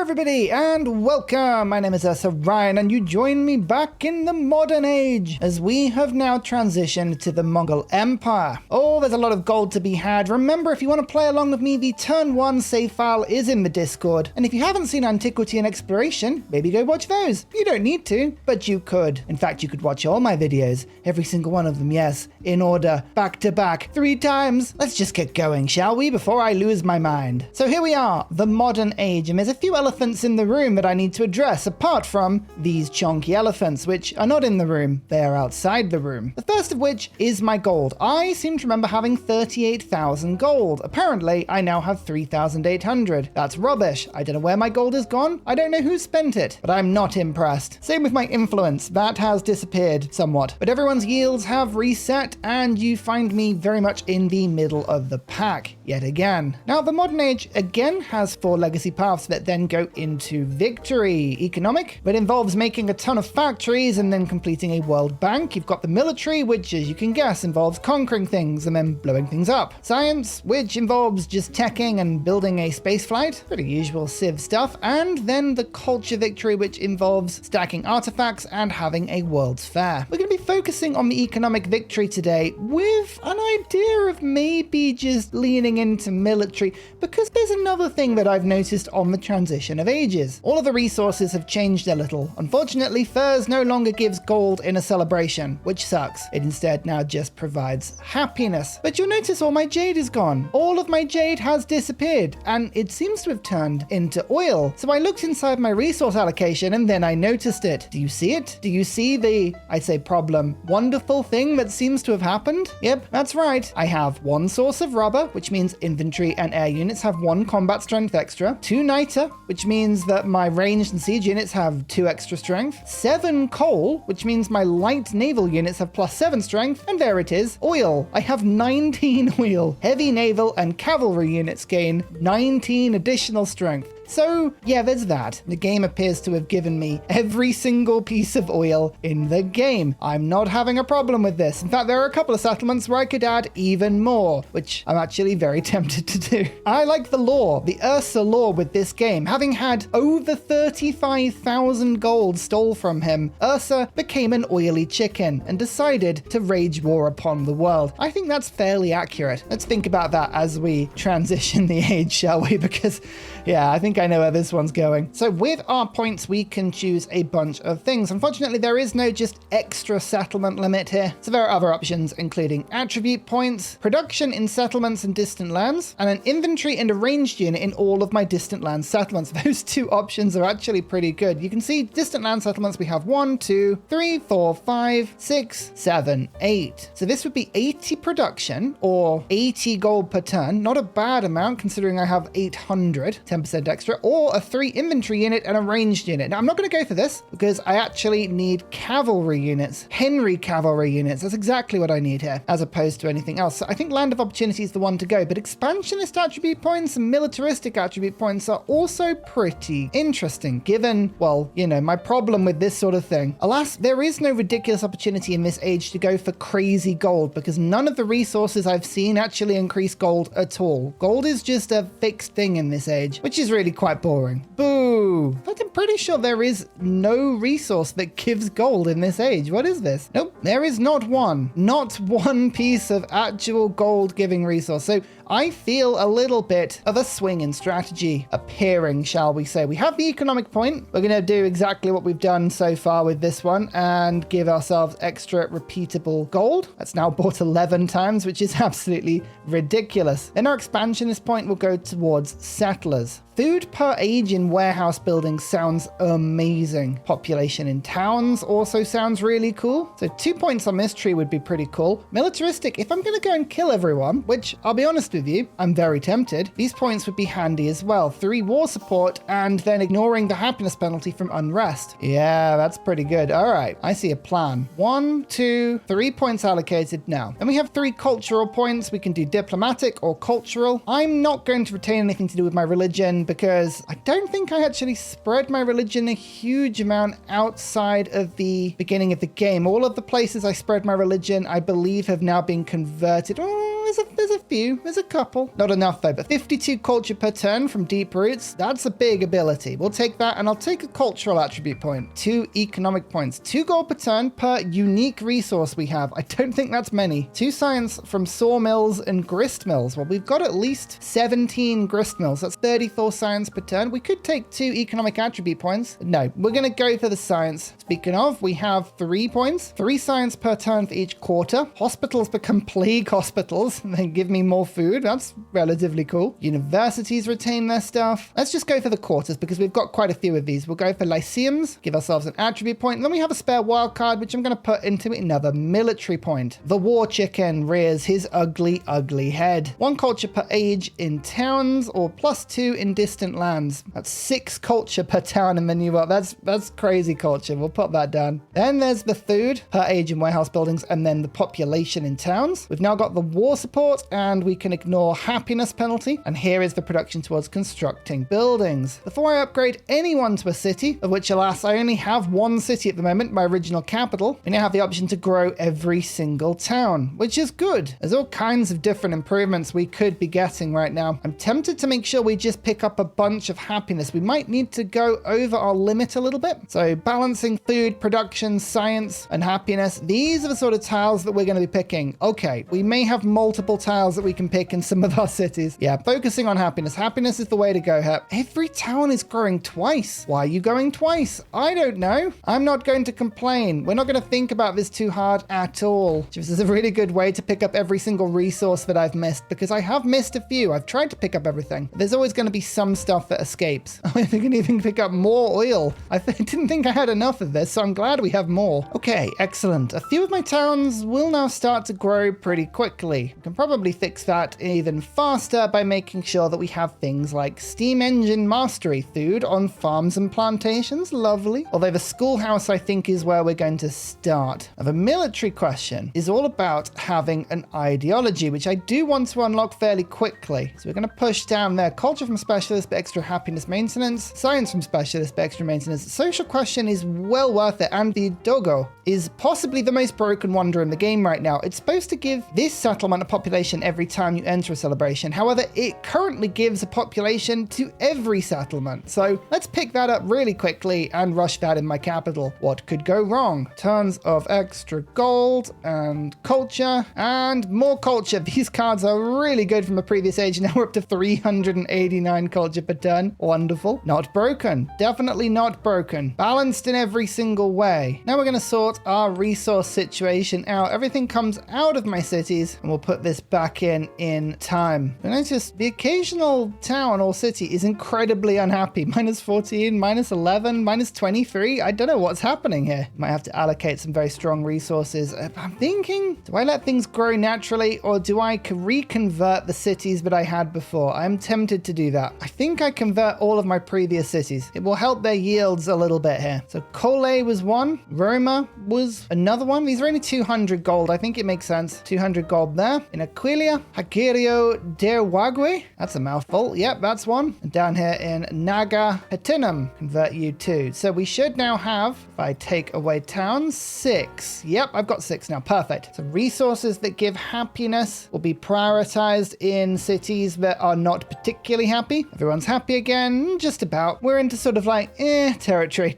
everybody, and welcome! My name is Ursa and you join me back in the modern age, as we have now transitioned to the Mughal Empire. Oh, there's a lot of gold to be had. Remember, if you want to play along with me, the Turn 1 save file is in the Discord, and if you haven't seen Antiquity and Exploration, maybe go watch those. You don't need to, but you could. In fact, you could watch all my videos, every single one of them, yes, in order, back to back, 3 times. Let's just get going, shall we, before I lose my mind. So here we are, the modern age, and there's a few elephants in the room that I need to address, apart from these chonky elephants, which are not in the room, they are outside the room. The first of which is my gold. I seem to remember having 38,000 gold. Apparently, I now have 3,800. That's rubbish. I don't know where my gold has gone. I don't know who spent it, but I'm not impressed. Same with my influence. That has disappeared somewhat, but everyone's yields have reset, and you find me very much in the middle of the pack yet again. Now, the modern age again has 4 legacy paths that then go into victory. Economic, but involves making a ton of factories and then completing a world bank. You've got the military, which, as you can guess, involves conquering things and then blowing things up. Science, which involves just teching and building a space flight. Pretty usual Civ stuff. And then the culture victory, which involves stacking artifacts and having a world's fair. We're going to be focusing on the economic victory today with an idea of maybe just leaning into military, because there's another thing that I've noticed on the transition of ages. All of the resources have changed a little. Unfortunately, furs no longer gives gold in a celebration, which sucks. It instead now just provides happiness. But you'll notice all my jade is gone. All of my jade has disappeared, and it seems to have turned into oil. So I looked inside my resource allocation and then I noticed it. Do you see it? Do you see the, I'd say problem, wonderful thing that seems to have happened? Yep, that's right. I have 1 source of rubber, which means infantry and air units have 1 combat strength extra, 2 niter, which means that my ranged and siege units have 2 extra strength, 7 coal, which means my light naval units have +7 strength, and there it is, oil. I have 19 oil. Heavy naval and cavalry units gain 19 additional strength. So yeah, there's that. The game appears to have given me every single piece of oil in the game. I'm not having a problem with this. In fact, there are a couple of settlements where I could add even more, which I'm actually very tempted to do. I like the lore, the Ursa lore with this game. Having had over 35,000 gold stole from him, Ursa became an oily chicken and decided to wage war upon the world. I think that's fairly accurate. Let's think about that as we transition the age, shall we? Because yeah, I think I know where this one's going. So with our points, we can choose a bunch of things. Unfortunately, there is no just extra settlement limit here. So there are other options, including attribute points, production in settlements and distant lands, and an inventory and a ranged unit in all of my distant land settlements. Those 2 options are actually pretty good. You can see distant land settlements, we have 1, 2, 3, 4, 5, 6, 7, 8. So this would be 80 production or 80 gold per turn. Not a bad amount considering I have 800, 10% extra, or a 3 inventory unit and a ranged unit. Now, I'm not going to go for this because I actually need cavalry units, Henry cavalry units. That's exactly what I need here, as opposed to anything else. So I think Land of Opportunity is the one to go, but expansionist attribute points and militaristic attribute points are also pretty interesting, given, well, you know, my problem with this sort of thing. Alas, there is no ridiculous opportunity in this age to go for crazy gold, because none of the resources I've seen actually increase gold at all. Gold is just a fixed thing in this age, which is really quite boring. Boo! But I'm pretty sure there is no resource that gives gold in this age. What is this? Nope, there is not one. Not one piece of actual gold giving resource. So I feel a little bit of a swing in strategy appearing, shall we say. We have the economic point. We're going to do exactly what we've done so far with this one and give ourselves extra repeatable gold. That's now bought 11 times, which is absolutely ridiculous. Then our expansionist point will go towards settlers. Food per age in warehouse buildings sounds amazing. Population in towns also sounds really cool. So 2 points on this tree would be pretty cool. Militaristic, if I'm going to go and kill everyone, which I'll be honest with you, I'm very tempted, these points would be handy as well. 3 war support and then ignoring the happiness penalty from unrest. Yeah, that's pretty good. All right, I see a plan. 1, 2, 3 points allocated now. Then we have 3 cultural points. We can do diplomatic or cultural. I'm not going to retain anything to do with my religion because I don't think I actually spread my religion a huge amount outside of the beginning of the game. All of the places I spread my religion, I believe, have now been converted. Oh, there's There's a few. There's a couple. Not enough though, but 52 culture per turn from Deep Roots. That's a big ability. We'll take that, and I'll take a cultural attribute point. 2 economic points. 2 gold per turn per unique resource we have. I don't think that's many. 2 science from sawmills and grist mills. Well, we've got at least 17 grist mills. That's 34 science per turn. We could take 2 economic attribute points. No, we're going to go for the science. Speaking of, we have 3 points. 3 science per turn for each quarter. Hospitals become plague hospitals. They give me more food. That's relatively cool. Universities retain their stuff. Let's just go for the quarters because we've got quite a few of these. We'll go for lyceums, give ourselves an attribute point. And then we have a spare wild card, which I'm going to put into another military point. The war chicken rears his ugly, ugly head. 1 culture per age in towns or +2 in distant lands. That's 6 culture per town in the New World. That's crazy culture. We'll put that down. Then there's the food per age in warehouse buildings, and then the population in towns. We've now got the war support, and we can ignore happiness penalty. And here is the production towards constructing buildings. Before I upgrade anyone to a city, of which alas I only have 1 city at the moment, my original capital, we now have the option to grow every single town, which is good. There's all kinds of different improvements we could be getting right now. I'm tempted to make sure we just pick up a bunch of happiness. We might need to go over our limit a little bit. So balancing food, production, science, and happiness. These are the sort of tiles that we're going to be picking. Okay, we may have multiple tiles that we can pick in some of our cities. Yeah, focusing on happiness. Happiness is the way to go here. Every town is growing twice. Why are you going twice? I don't know. I'm not going to complain. We're not going to think about this too hard at all. This is a really good way to pick up every single resource that I've missed, because I have missed a few. I've tried to pick up everything. There's always going to be some stuff that escapes. I can even pick up more oil. I didn't think I had enough of this, so I'm glad we have more. Okay, excellent. A few of my towns will now start to grow pretty quickly. We can probably fix that even faster by making sure that we have things like steam engine mastery food on farms and plantations. Lovely. Although the schoolhouse, I think, is where we're going to start. Now, the military question is all about having an ideology, which I do want to unlock fairly quickly. So we're going to push down there. Culture from specialist, but extra happiness maintenance. Science from specialist, but extra maintenance. Social question is well worth it. And the Dogo is possibly the most broken wonder in the game right now. It's supposed to give this settlement a population every time you enter a celebration. However, it currently gives a population to every settlement. So let's pick that up really quickly and rush that in my capital. What could go wrong? Tons of extra gold and culture and more culture. These cards are really good from the previous age. Now we're up to 389 culture per turn. Wonderful. Not broken. Definitely not broken. Balanced in every single way. Now we're going to sort our resource situation out. Everything comes out of my cities, and we'll put this back in time. And notice the occasional town or city is incredibly unhappy. -14, -11, -23. I don't know what's happening here. Might have to allocate some very strong resources. I'm thinking, do I let things grow naturally, or do I reconvert the cities that I had before? I'm tempted to do that. I think I convert all of my previous cities. It will help their yields a little bit here. So Cole was one. Roma was another one. These are only 200 gold. I think it makes sense. 200 gold there. In Aquilia, Hakirio Derwagwe. That's a mouthful. Yep, that's one. And down here in Naga Hatinum, convert you to. So we should now have, if I take away towns, 6. Yep, I've got 6 now. Perfect. So resources that give happiness will be prioritized in cities that are not particularly happy. Everyone's happy again, just about. We're into sort of like, territory.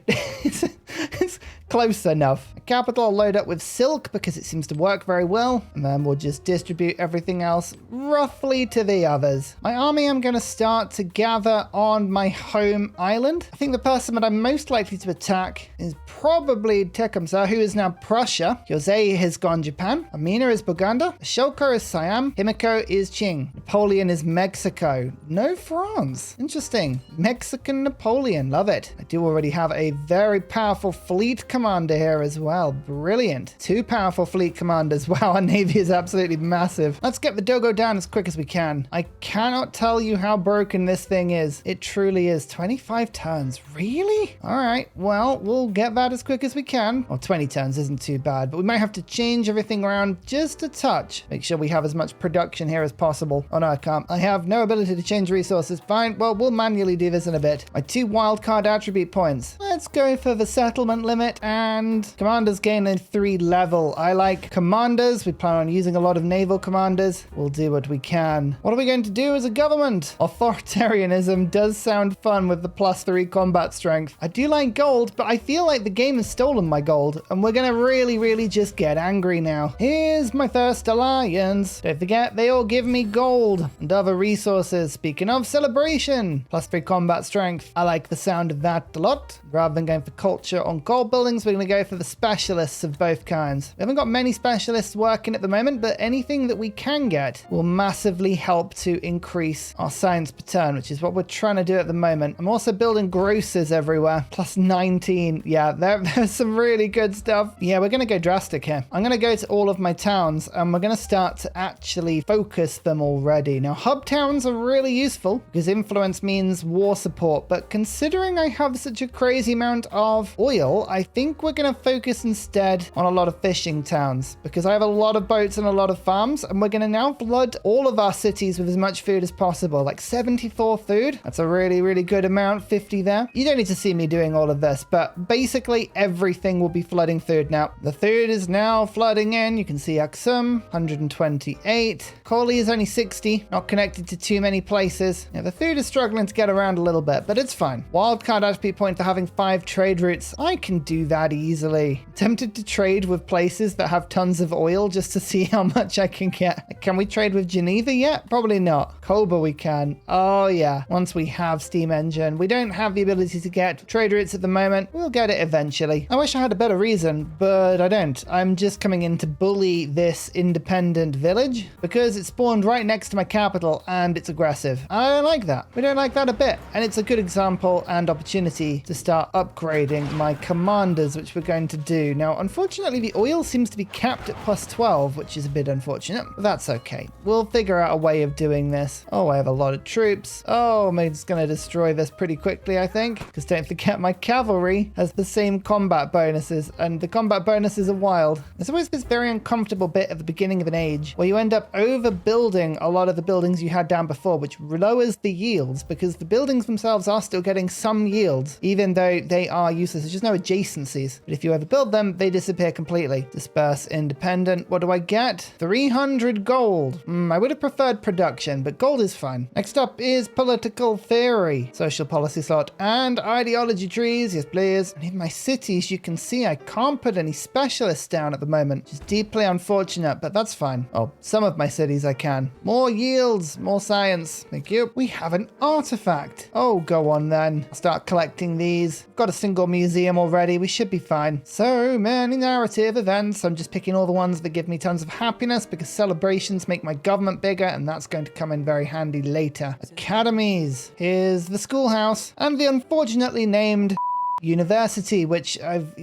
It's close enough. A capital I'll load up with silk because it seems to work very well. And then we'll just distribute everything else roughly to the others. My army I'm going to start to gather on my home island. I think the person that I'm most likely to attack is probably Tecumseh, who is now Prussia. HUZZAH has gone Japan. Amina is Buganda. Ashoka is Siam. Himiko is Qing. Napoleon is Mexico. No France. Interesting. Mexican Napoleon. Love it. I do already have a very powerful fleet commander here as well. Brilliant. 2 powerful fleet commanders. Wow, our navy is absolutely massive. Let's get the Dogo down as quick as we can. I cannot tell you how broken this thing is. It truly is. 25 turns. Really? All right. Well, we'll get that as quick as we can. Well, 20 turns isn't too bad, but we might have to change everything around just a touch. Make sure we have as much production here as possible. Oh no, I can't. I have no ability to change resources. Fine. Well, we'll manually do this in a bit. My 2 wildcard attribute points. Let's go for the settlement limit, and commanders gain a 3 level. I like commanders. We plan on using a lot of naval commanders. We'll do what we can. What are we going to do as a government? Authoritarianism does sound fun with the +3 combat strength. I do like gold, but I feel like the game has stolen my gold, and we're gonna really just get angry now. Here's my first alliance. Don't forget, they all give me gold and other resources. Speaking of celebration, +3 combat strength. I like the sound of that a lot. Rather than going for culture on gold buildings, we're gonna go for the specialists of both kinds. We haven't got many specialists working at the moment, but anything that we can get will massively help to increase our science per turn, which is what we're trying to do at the moment. I'm also building grocers everywhere. +19. Yeah, there's some really good stuff. Yeah, we're gonna go drastic here. I'm gonna go to all of my towns, and we're gonna start to actually focus them already. Now, hub towns are really useful because influence means war support, but considering I have such a crazy amount of oil, I think we're gonna focus instead on a lot of fishing towns because I have a lot of boats and a lot of farms, and we're gonna now flood all of our cities with as much food as possible, like 74 food. That's a really good amount, 50 there. You don't need to see me doing all of this, but basically everything will be flooding food now. The food is now flooding in. You can see Aksum, 128. Kohli is only 60, not connected to too many places. Yeah, the food is struggling to get around a little bit, but it's fine. Wildcard attribute point for having 5 trade routes. I can do that easily. Tempted to trade with places that have tons of oil just to see how much I can get. Can we trade with Geneva yet? Probably not. Koba we can. Oh yeah, once we have steam engine. We don't have the ability to get trade routes at the moment. We'll get it eventually. I wish I had a better reason, but I don't. I'm just coming in to bully this independent village because it spawned right next to my capital and it's aggressive. I don't like that. We don't like that a bit. And it's a good example and opportunity to start upgrading my commanders, which we're going to do. Now, unfortunately, the oil seems to be capped at +12, which is a bit unfortunate, but that's okay. We'll figure out a way of doing this. Oh, I have a lot of troops. Oh, I'm just going to destroy this pretty quickly, I think, because don't forget my cavalry has the same combat bonuses, and the combat bonuses are wild. There's always this very uncomfortable bit at the beginning of an age where you end up overbuilding a lot of the buildings you had down before, which lowers the yields because the buildings themselves are still getting some yields, even though they are useless. There's just no adjacencies. But if you overbuild them, they disappear completely. Disperse independent. What do I get? 300 gold. I would have preferred production, but gold is fine. Next up is political theory, social policy slot, and ideology trees. Yes, please. And in my cities, you can see I can't put any specialists down at the moment, which is deeply unfortunate, but that's fine. Oh, some of my cities I can. More yields, more science. Thank you. We have an artifact. Oh, go on then. I'll start collecting these. Got a single museum already. We should be fine. So many narrative events. I'm just picking all the ones that give me tons of happiness because celebrations make my government bigger, and that's going to come in very handy later. Academies. Here's the schoolhouse and the unfortunately named university, which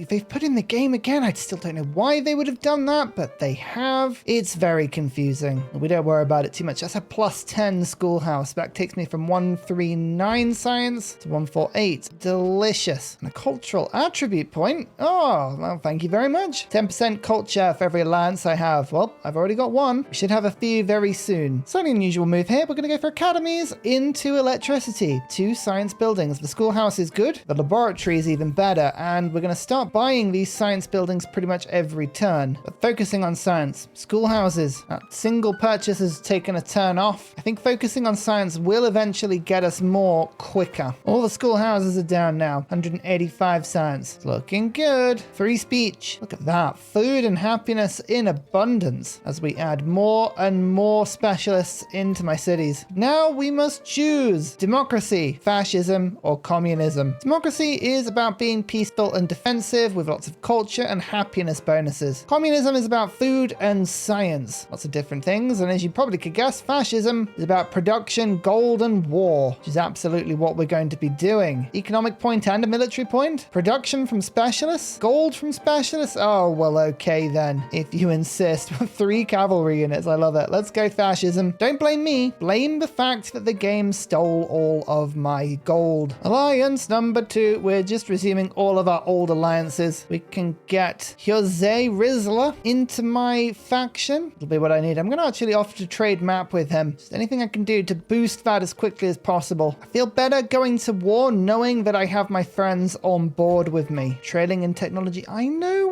they've put in the game again. I still don't know why they would have done that, but they have. It's very confusing. We don't worry about it too much. That's a +10 schoolhouse. That takes me from 139 science to 148. Delicious. And a cultural attribute point. Oh, well, thank you very much. 10% culture for every alliance I have. Well, I've already got one. We should have a few very soon. Slightly unusual move here. We're going to go for academies into electricity. 2 science buildings. The schoolhouse is good. The laboratory is even better, and we're going to start buying these science buildings pretty much every turn, but focusing on science. Schoolhouses, that single purchase has taken a turn off. I think focusing on science will eventually get us more quicker. All the schoolhouses are down now. 185 science. It's looking good. Free speech. Look at that. Food and happiness in abundance as we add more and more specialists into my cities. Now we must choose democracy, fascism, or communism. Democracy is about being peaceful and defensive with lots of culture and happiness bonuses. Communism is about food and science. Lots of different things, and as you probably could guess, fascism is about production, gold, and war, which is absolutely what we're going to be doing. Economic point and a military point. Production from specialists. Gold from specialists. Oh, well, okay then. If you insist. 3 cavalry units. I love it. Let's go fascism. Don't blame me. Blame the fact that the game stole all of my gold. Alliance number 2. We're just resuming all of our old alliances. We can get HUZZAH into my faction. It'll be what I need. I'm going to actually offer to trade map with him. Just anything I can do to boost that as quickly as possible. I feel better going to war knowing that I have my friends on board with me. Trading in technology. I know.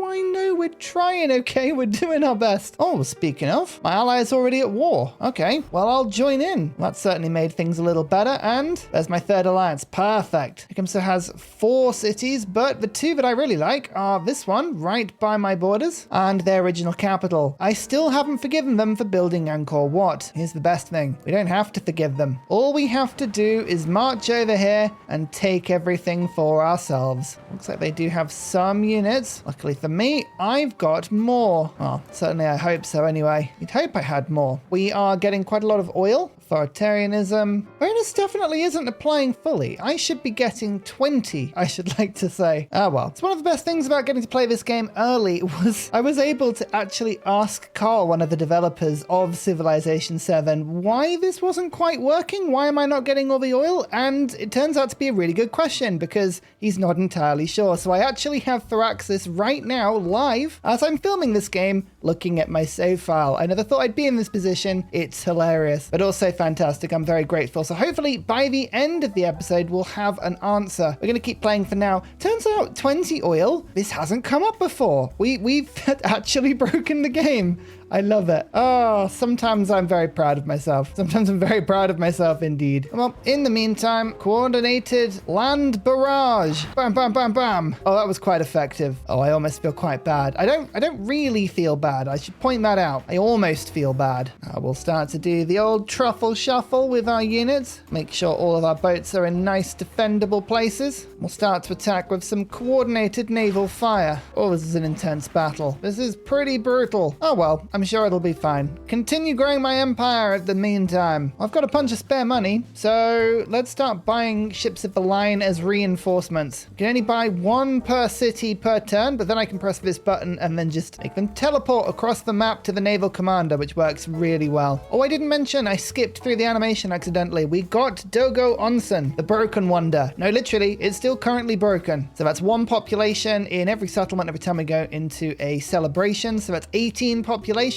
We're trying, okay? We're doing our best. Oh, speaking of, my ally is already at war. Okay, well, I'll join in. That certainly made things a little better. And there's my third alliance. Perfect. Tecumseh has 4 cities, but the 2 that I really like are this one right by my borders and their original capital. I still haven't forgiven them for building Angkor Wat. Here's the best thing. We don't have to forgive them. All we have to do is march over here and take everything for ourselves. Looks like they do have some units. Luckily for me, I've got more. Well, certainly I hope so anyway. You'd hope I had more. We are getting quite a lot of oil. Authoritarianism. Bonus definitely isn't applying fully. I should be getting 20, I should like to say. Ah, well. It's one of the best things about getting to play this game early was I was able to actually ask Carl, one of the developers of Civilization 7, why this wasn't quite working. Why am I not getting all the oil? And it turns out to be a really good question because he's not entirely sure. So I actually have Thraxis right now live as I'm filming this game looking at my save file. I never thought I'd be in this position. It's hilarious, but also fantastic. I'm very grateful. So hopefully by the end of the episode, we'll have an answer. We're going to keep playing for now. Turns out 20 oil. This hasn't come up before. We've actually broken the game. I love it. Oh, sometimes I'm very proud of myself. Sometimes I'm very proud of myself indeed. Well, in the meantime, coordinated land barrage. Bam, bam, bam, bam. Oh, that was quite effective. Oh, I almost feel quite bad. I don't really feel bad. I should point that out. I almost feel bad. We'll start to do the old truffle shuffle with our units. Make sure all of our boats are in nice defendable places. We'll start to attack with some coordinated naval fire. Oh, this is an intense battle. This is pretty brutal. Oh, well. I'm sure it'll be fine. Continue growing my empire at the meantime. I've got a bunch of spare money, so let's start buying ships of the line as reinforcements. You can only buy 1 per city per turn, but then I can press this button and then just make them teleport across the map to the naval commander, which works really well. Oh, I didn't mention, I skipped through the animation accidentally. We got Dogo Onsen, the broken wonder. No, literally, it's still currently broken. So that's 1 population in every settlement every time we go into a celebration. So that's 18 population.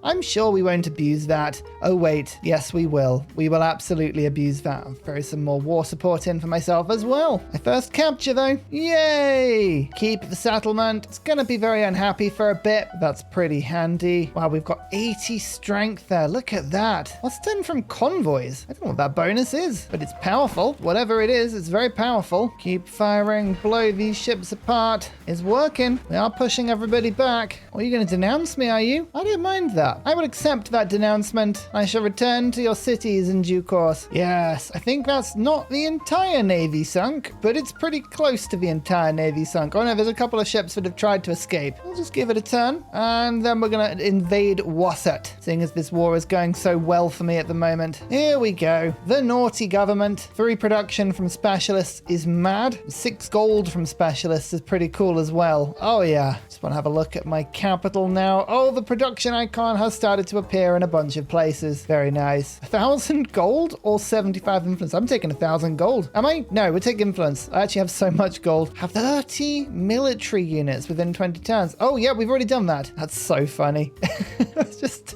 I'm sure we won't abuse that. Oh wait, yes we will. We will absolutely abuse that. I'll throw some more war support in for myself as well. My first capture though. Yay! Keep the settlement. It's gonna be very unhappy for a bit. That's pretty handy. Wow, we've got 80 strength there. Look at that. What's 10 from convoys? I don't know what that bonus is, but it's powerful. Whatever it is, it's very powerful. Keep firing, blow these ships apart. It's working. We are pushing everybody back. Are you gonna denounce me, are you? I don't mind that. I will accept that denouncement. I shall return to your cities in due course. Yes, I think that's not the entire navy sunk, but it's pretty close to the entire navy sunk. Oh no, there's a couple of ships that have tried to escape. We'll just give it a turn, and then we're gonna invade Wassat, seeing as this war is going so well for me at the moment. Here we go. The naughty government. 3 production from specialists is mad. 6 gold from specialists is pretty cool as well. Oh yeah. Just want to have a look at my capital now. Oh, the production icon has started to appear in a bunch of places. Very nice. 1,000 gold or 75 influence? I'm taking 1,000 gold. Am I? No, we'll take influence. I actually have so much gold. Have 30 military units within 20 turns. Oh yeah, we've already done that. That's so funny. It's just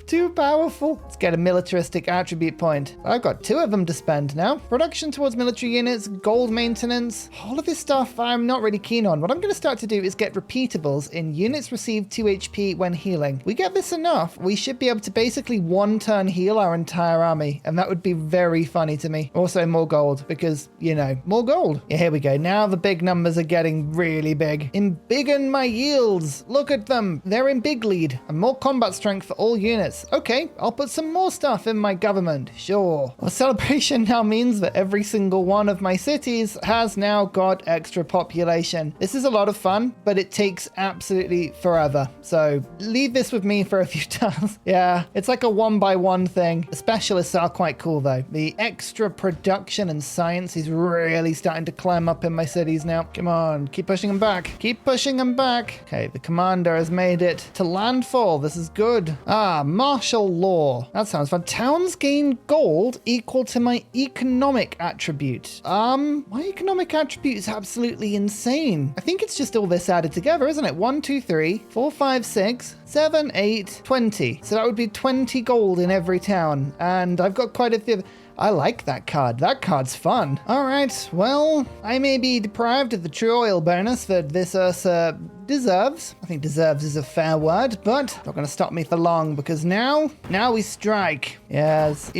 too powerful. Let's get a militaristic attribute point. I've got 2 of them to spend now. Production towards military units, gold maintenance, all of this stuff I'm not really keen on. What I'm going to start to do is get repeatables in units receive 2 HP when healing. We get this enough, we should be able to basically 1 turn heal our entire army, and that would be very funny to me. Also more gold, because, you know, more gold. Yeah, here we go. Now the big numbers are getting really big. Embiggen my yields. Look at them. They're in big lead. And more combat strength for all units. Okay, I'll put some more stuff in my government. Sure. Well, celebration now means that every single one of my cities has now got extra population. This is a lot of fun, but it takes absolutely forever. So leave this with me for a few turns. Yeah, it's like a 1-by-1 thing. The specialists are quite cool though. The extra production and science is really starting to climb up in my cities now. Come on, keep pushing them back. Keep pushing them back. Okay, the commander has made it to landfall. This is good. Ah, Martial law. That sounds fun. Towns gain gold equal to my economic attribute. My economic attribute is absolutely insane. I think it's just all this added together, isn't it? 1, 2, 3, 4, 5, 6, 7, 8, 20. So that would be 20 gold in every town. And I've got quite a few. I like that card. That card's fun. All right, well, I may be deprived of the true oil bonus that this Ursa deserves. I think deserves is a fair word, but not going to stop me for long because now we strike. Yes,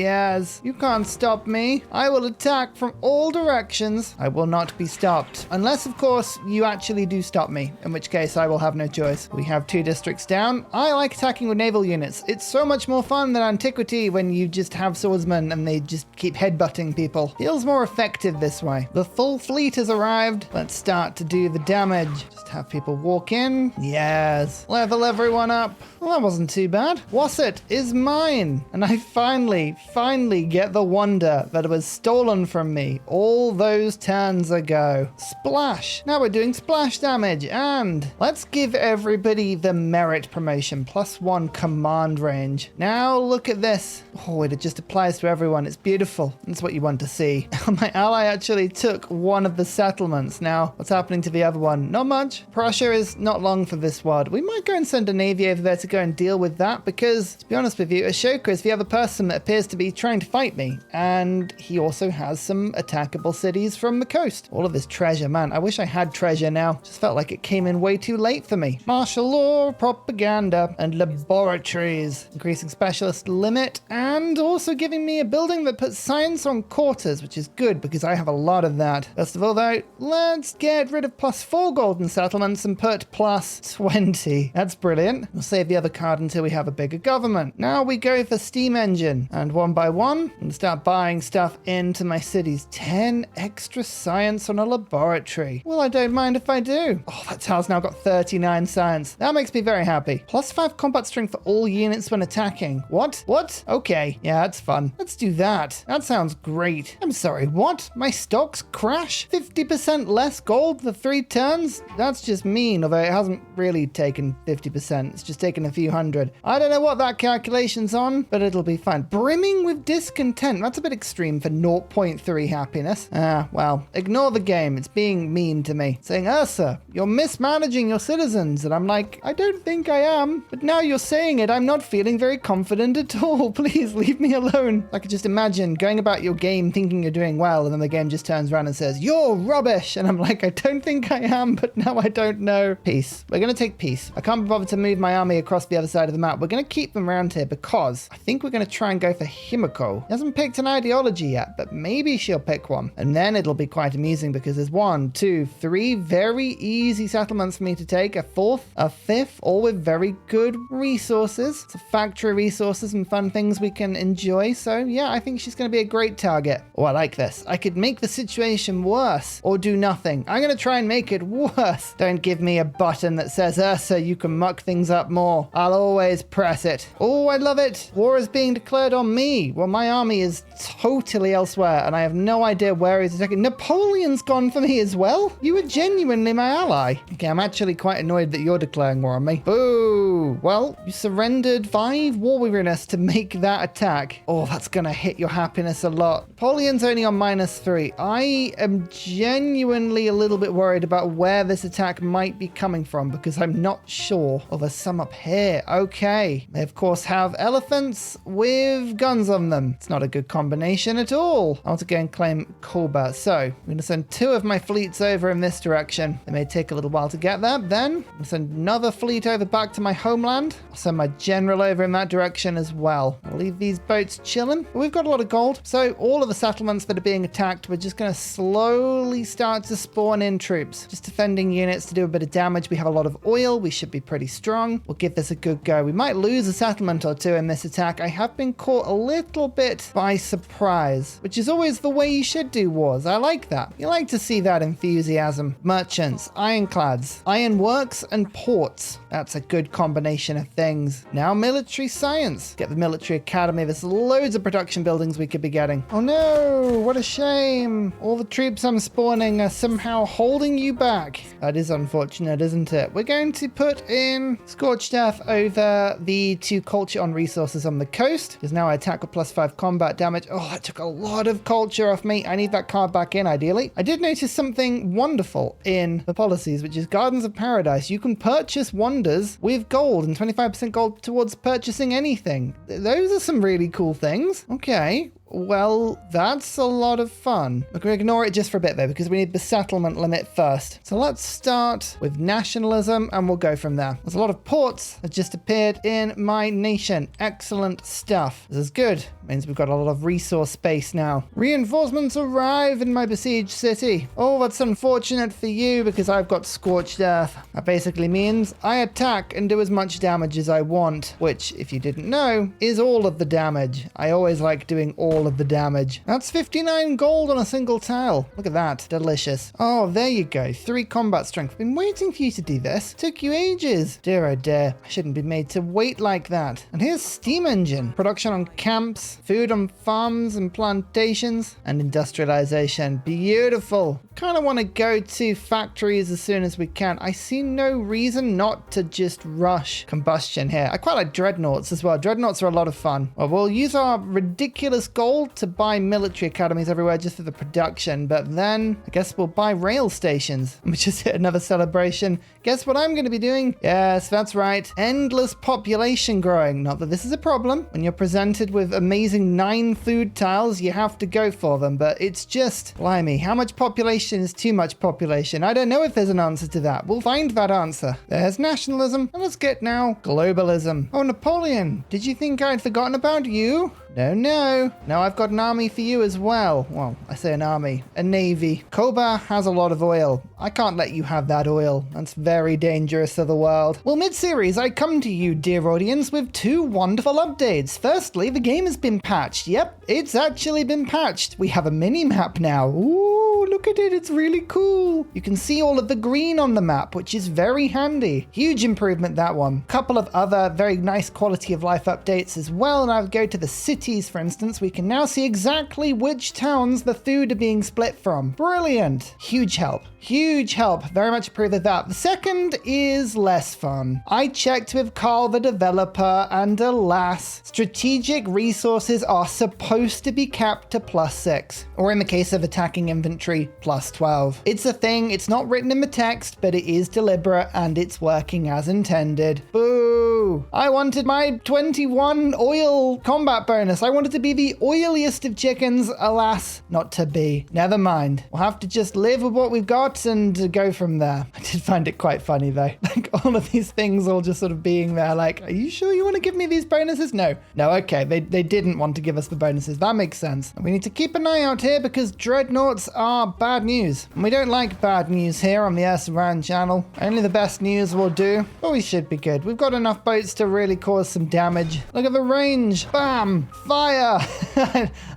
you can't stop me. I will attack from all directions. I will not be stopped. Unless, of course, you actually do stop me, in which case I will have no choice. We have 2 districts down. I like attacking with naval units. It's so much more fun than Antiquity when you just have swordsmen and they just keep headbutting people. Feels more effective this way. The full fleet has arrived. Let's start to do the damage. Just have people walk in. Yes. Level everyone up. Well, that wasn't too bad. Wasset is mine. And I finally get the wonder that it was stolen from me all those turns ago. Splash. Now we're doing splash damage. And let's give everybody the merit promotion. +1 command range. Now look at this. Oh, it just applies to everyone. It's beautiful. That's what you want to see. My ally actually took one of the settlements. Now, what's happening to the other one? Not much. Prussia is not long for this ward. We might go and send a navy over there to go and deal with that because, to be honest with you, Ashoka is the other person that appears to be trying to fight me. And he also has some attackable cities from the coast. All of this treasure, man. I wish I had treasure now. Just felt like it came in way too late for me. Martial law, propaganda, and laboratories. Increasing specialist limit and also giving me a building that puts science on quarters, which is good because I have a lot of that. First of all, though, let's get rid of +4 golden settlements and put +20. That's brilliant. We'll save the other card until we have a bigger government. Now we go for steam engine. And one by one, I'm going to start buying stuff into my cities. 10 extra science on a laboratory. Well, I don't mind if I do. Oh, that tower's now got 39 science. That makes me very happy. +5 combat strength for all units when attacking. What? Okay. Yeah, that's fun. Let's do that. That sounds great. I'm sorry, what? My stocks crash? 50% less gold for 3 turns? That's just mean, although it hasn't really taken 50%. It's just taken a few hundred. I don't know what that calculation's on, but it'll be fine. Brimming with discontent. That's a bit extreme for 0.3 happiness. Well, ignore the game. It's being mean to me. Saying, Ursa, you're mismanaging your citizens. And I'm like, I don't think I am. But now you're saying it, I'm not feeling very confident at all. Please leave me alone. I could just imagine going about your game thinking you're doing well, and then the game just turns around and says, you're rubbish. And I'm like, I don't think I am, but now I don't know. Peace. We're going to take peace. I can't be bothered to move my army across the other side of the map. We're going to keep them around here because I think we're going to try and go for Himiko. He hasn't picked an ideology yet, but maybe she'll pick one. And then it'll be quite amusing because there's 1, 2, 3 very easy settlements for me to take. A 4th, a 5th, all with very good resources. So factory resources and fun things we can enjoy. So yeah, I think she's going to be a great target. Oh, I like this. I could make the situation worse or do nothing. I'm going to try and make it worse. Don't give me a button that says, Ursa, you can muck things up more. I'll always press it. Oh, I love it. War is being declared on me. Well, my army is totally elsewhere and I have no idea where he's attacking. Napoleon's gone for me as well. You were genuinely my ally. Okay, I'm actually quite annoyed that you're declaring war on me. Boo. Well, you surrendered 5 war weariness to make that attack. Oh, that's going to hit your happiness a lot. Napoleon's only on -3. I am genuinely a little bit worried about where this attack might be coming from because I'm not sure. Oh, there's some up here. Okay. They, of course, have elephants with guns on them. It's not a good combination at all. I want to go and claim Koba. So I'm going to send 2 of my fleets over in this direction. It may take a little while to get there. Then I'll send another fleet over back to my homeland. I'll send my general over in that direction as well. I'll leave these boats chilling. But we've got a lot of gold. So all of the settlements that are being attacked, we're just going to slowly start to spawn in troops. Just defending units to do a bit of damage. We have a lot of oil. We should be pretty strong. We'll give this a good go. We might lose a settlement or 2 in this attack. I have been caught a little bit by surprise, which is always the way you should do wars. I like that. You like to see that enthusiasm. Merchants, ironclads, ironworks, and ports. That's a good combination. combination of things. Now military science. Get the military academy. There's loads of production buildings we could be getting. Oh no, what a shame. All the troops I'm spawning are somehow holding you back. That is unfortunate, isn't it? We're going to put in Scorched Earth over the 2 culture on resources on the coast, because now I attack with +5 combat damage. Oh, that took a lot of culture off me. I need that card back in, ideally. I did notice something wonderful in the policies, which is Gardens of Paradise. You can purchase wonders with gold and 25% gold towards purchasing anything. Those are some really cool things. Okay. Well, that's a lot of fun. We're going to ignore it just for a bit though, because we need the settlement limit first. So let's start with nationalism and we'll go from there. There's a lot of ports that just appeared in my nation. Excellent stuff. This is good. Means we've got a lot of resource space now. Reinforcements arrive in my besieged city. Oh, that's unfortunate for you because I've got Scorched Earth. That basically means I attack and do as much damage as I want, which, if you didn't know, is all of the damage. I always like doing all of the damage. That's 59 gold on a single tile. Look at that. Delicious. Oh, there you go. 3 combat strength. Been waiting for you to do this. Took you ages. Dear oh dear. I shouldn't be made to wait like that. And here's steam engine. Production on camps, food on farms and plantations, and industrialization. Beautiful. Kind of want to go to factories as soon as we can. I see no reason not to just rush combustion here. I quite like dreadnoughts as well. Dreadnoughts are a lot of fun. Well, we'll use our ridiculous gold to buy military academies everywhere just for the production, but then I guess we'll buy rail stations. We just hit another celebration. Guess what I'm going to be doing? Yes, that's right. Endless population growing. Not that this is a problem. When you're presented with amazing 9 food tiles, you have to go for them, but it's just, blimey, how much population is too much population? I don't know if there's an answer to that. We'll find that answer. There's nationalism, and let's get now globalism. Oh, Napoleon, did you think I'd forgotten about you? No, no. Now I've got an army for you as well. Well, I say an army, a navy. Koba has a lot of oil. I can't let you have that oil. That's very dangerous to the world. Well, mid-series, I come to you, dear audience, with 2 wonderful updates. Firstly, the game has been patched. Yep, it's actually been patched. We have a mini-map now. Ooh, look at it. It's really cool. You can see all of the green on the map, which is very handy. Huge improvement, that one. Couple of other very nice quality of life updates as well. And I'll go to the city. For instance, we can now see exactly which towns the food are being split from. Brilliant. Huge help. Huge help. Very much approve of that. The second is less fun. I checked with Carl, the developer, and alas, strategic resources are supposed to be capped to +6, or in the case of attacking infantry, +12. It's a thing. It's not written in the text, but it is deliberate and it's working as intended. Boo. I wanted my 21 oil combat bonus. I wanted to be the oiliest of chickens. Alas, not to be. Never mind. We'll have to just live with what we've got and go from there. I did find it quite funny though. Like all of these things all just sort of being there like, are you sure you want to give me these bonuses? No. No, okay. They didn't want to give us the bonuses. That makes sense. And we need to keep an eye out here because dreadnoughts are bad news. And we don't like bad news here on the Ursa channel. Only the best news will do. But we should be good. We've got enough boats to really cause some damage. Look at the range. Bam. Fire.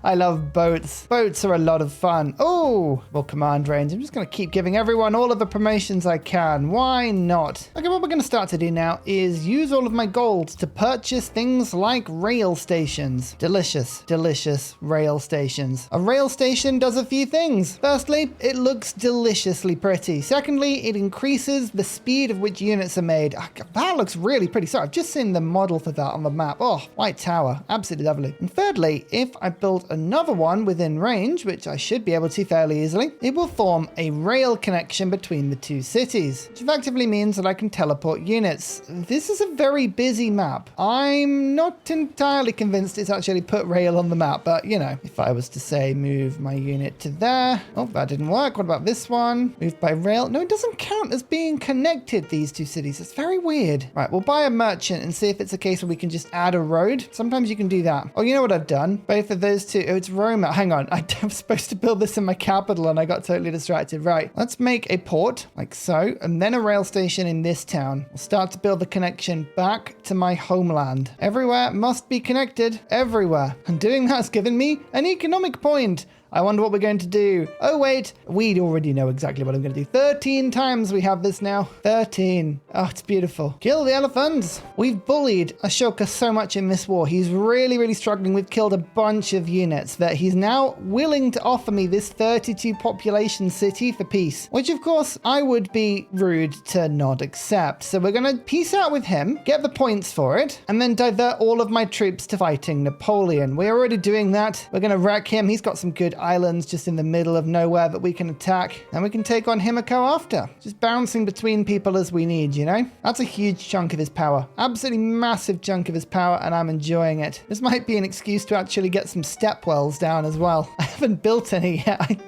I love boats. Boats are a lot of fun. Oh, well, command range. I'm just going to keep giving everyone all of the promotions I can. Why not? Okay, what we're going to start to do now is use all of my gold to purchase things like rail stations. Delicious, delicious rail stations. A rail station does a few things. Firstly, it looks deliciously pretty. Secondly, it increases the speed of which units are made. That looks really pretty. Sorry, I've just seen the model for that on the map. Oh, White Tower. Absolutely lovely. And thirdly, if I build another one within range, which I should be able to fairly easily, it will form a rail connection between the 2 cities, which effectively means that I can teleport units. This is a very busy map. I'm not entirely convinced it's actually put rail on the map, but you know, if I was to say move my unit to there. Oh, that didn't work. What about this one? Moved by rail. No, it doesn't count as being connected, these 2 cities. It's very weird. Right, we'll buy a merchant and see if it's a case where we can just add a road. Sometimes you can do that. Oh, you know what I've done? Both of those 2. Oh, it's Roma. Hang on. I was supposed to build this in my capital and I got totally distracted. Right. Let's make a port like so, and then a rail station in this town. We'll start to build the connection back to my homeland. Everywhere must be connected. Everywhere. And doing that's given me an economic point. I wonder what we're going to do. Oh, wait. We already know exactly what I'm going to do. 13 times we have this now. 13. Oh, it's beautiful. Kill the elephants. We've bullied Ashoka so much in this war. He's really, really struggling. We've killed a bunch of units that he's now willing to offer me this 32 population city for peace, which of course I would be rude to not accept. So we're going to peace out with him, get the points for it, and then divert all of my troops to fighting Napoleon. We're already doing that. We're going to wreck him. He's got some good islands just in the middle of nowhere that we can attack, and we can take on Himiko after. Just bouncing between people as we need, you know? That's a huge chunk of his power. Absolutely massive chunk of his power, and I'm enjoying it. This might be an excuse to actually get some stepwells down as well. I haven't built any yet. I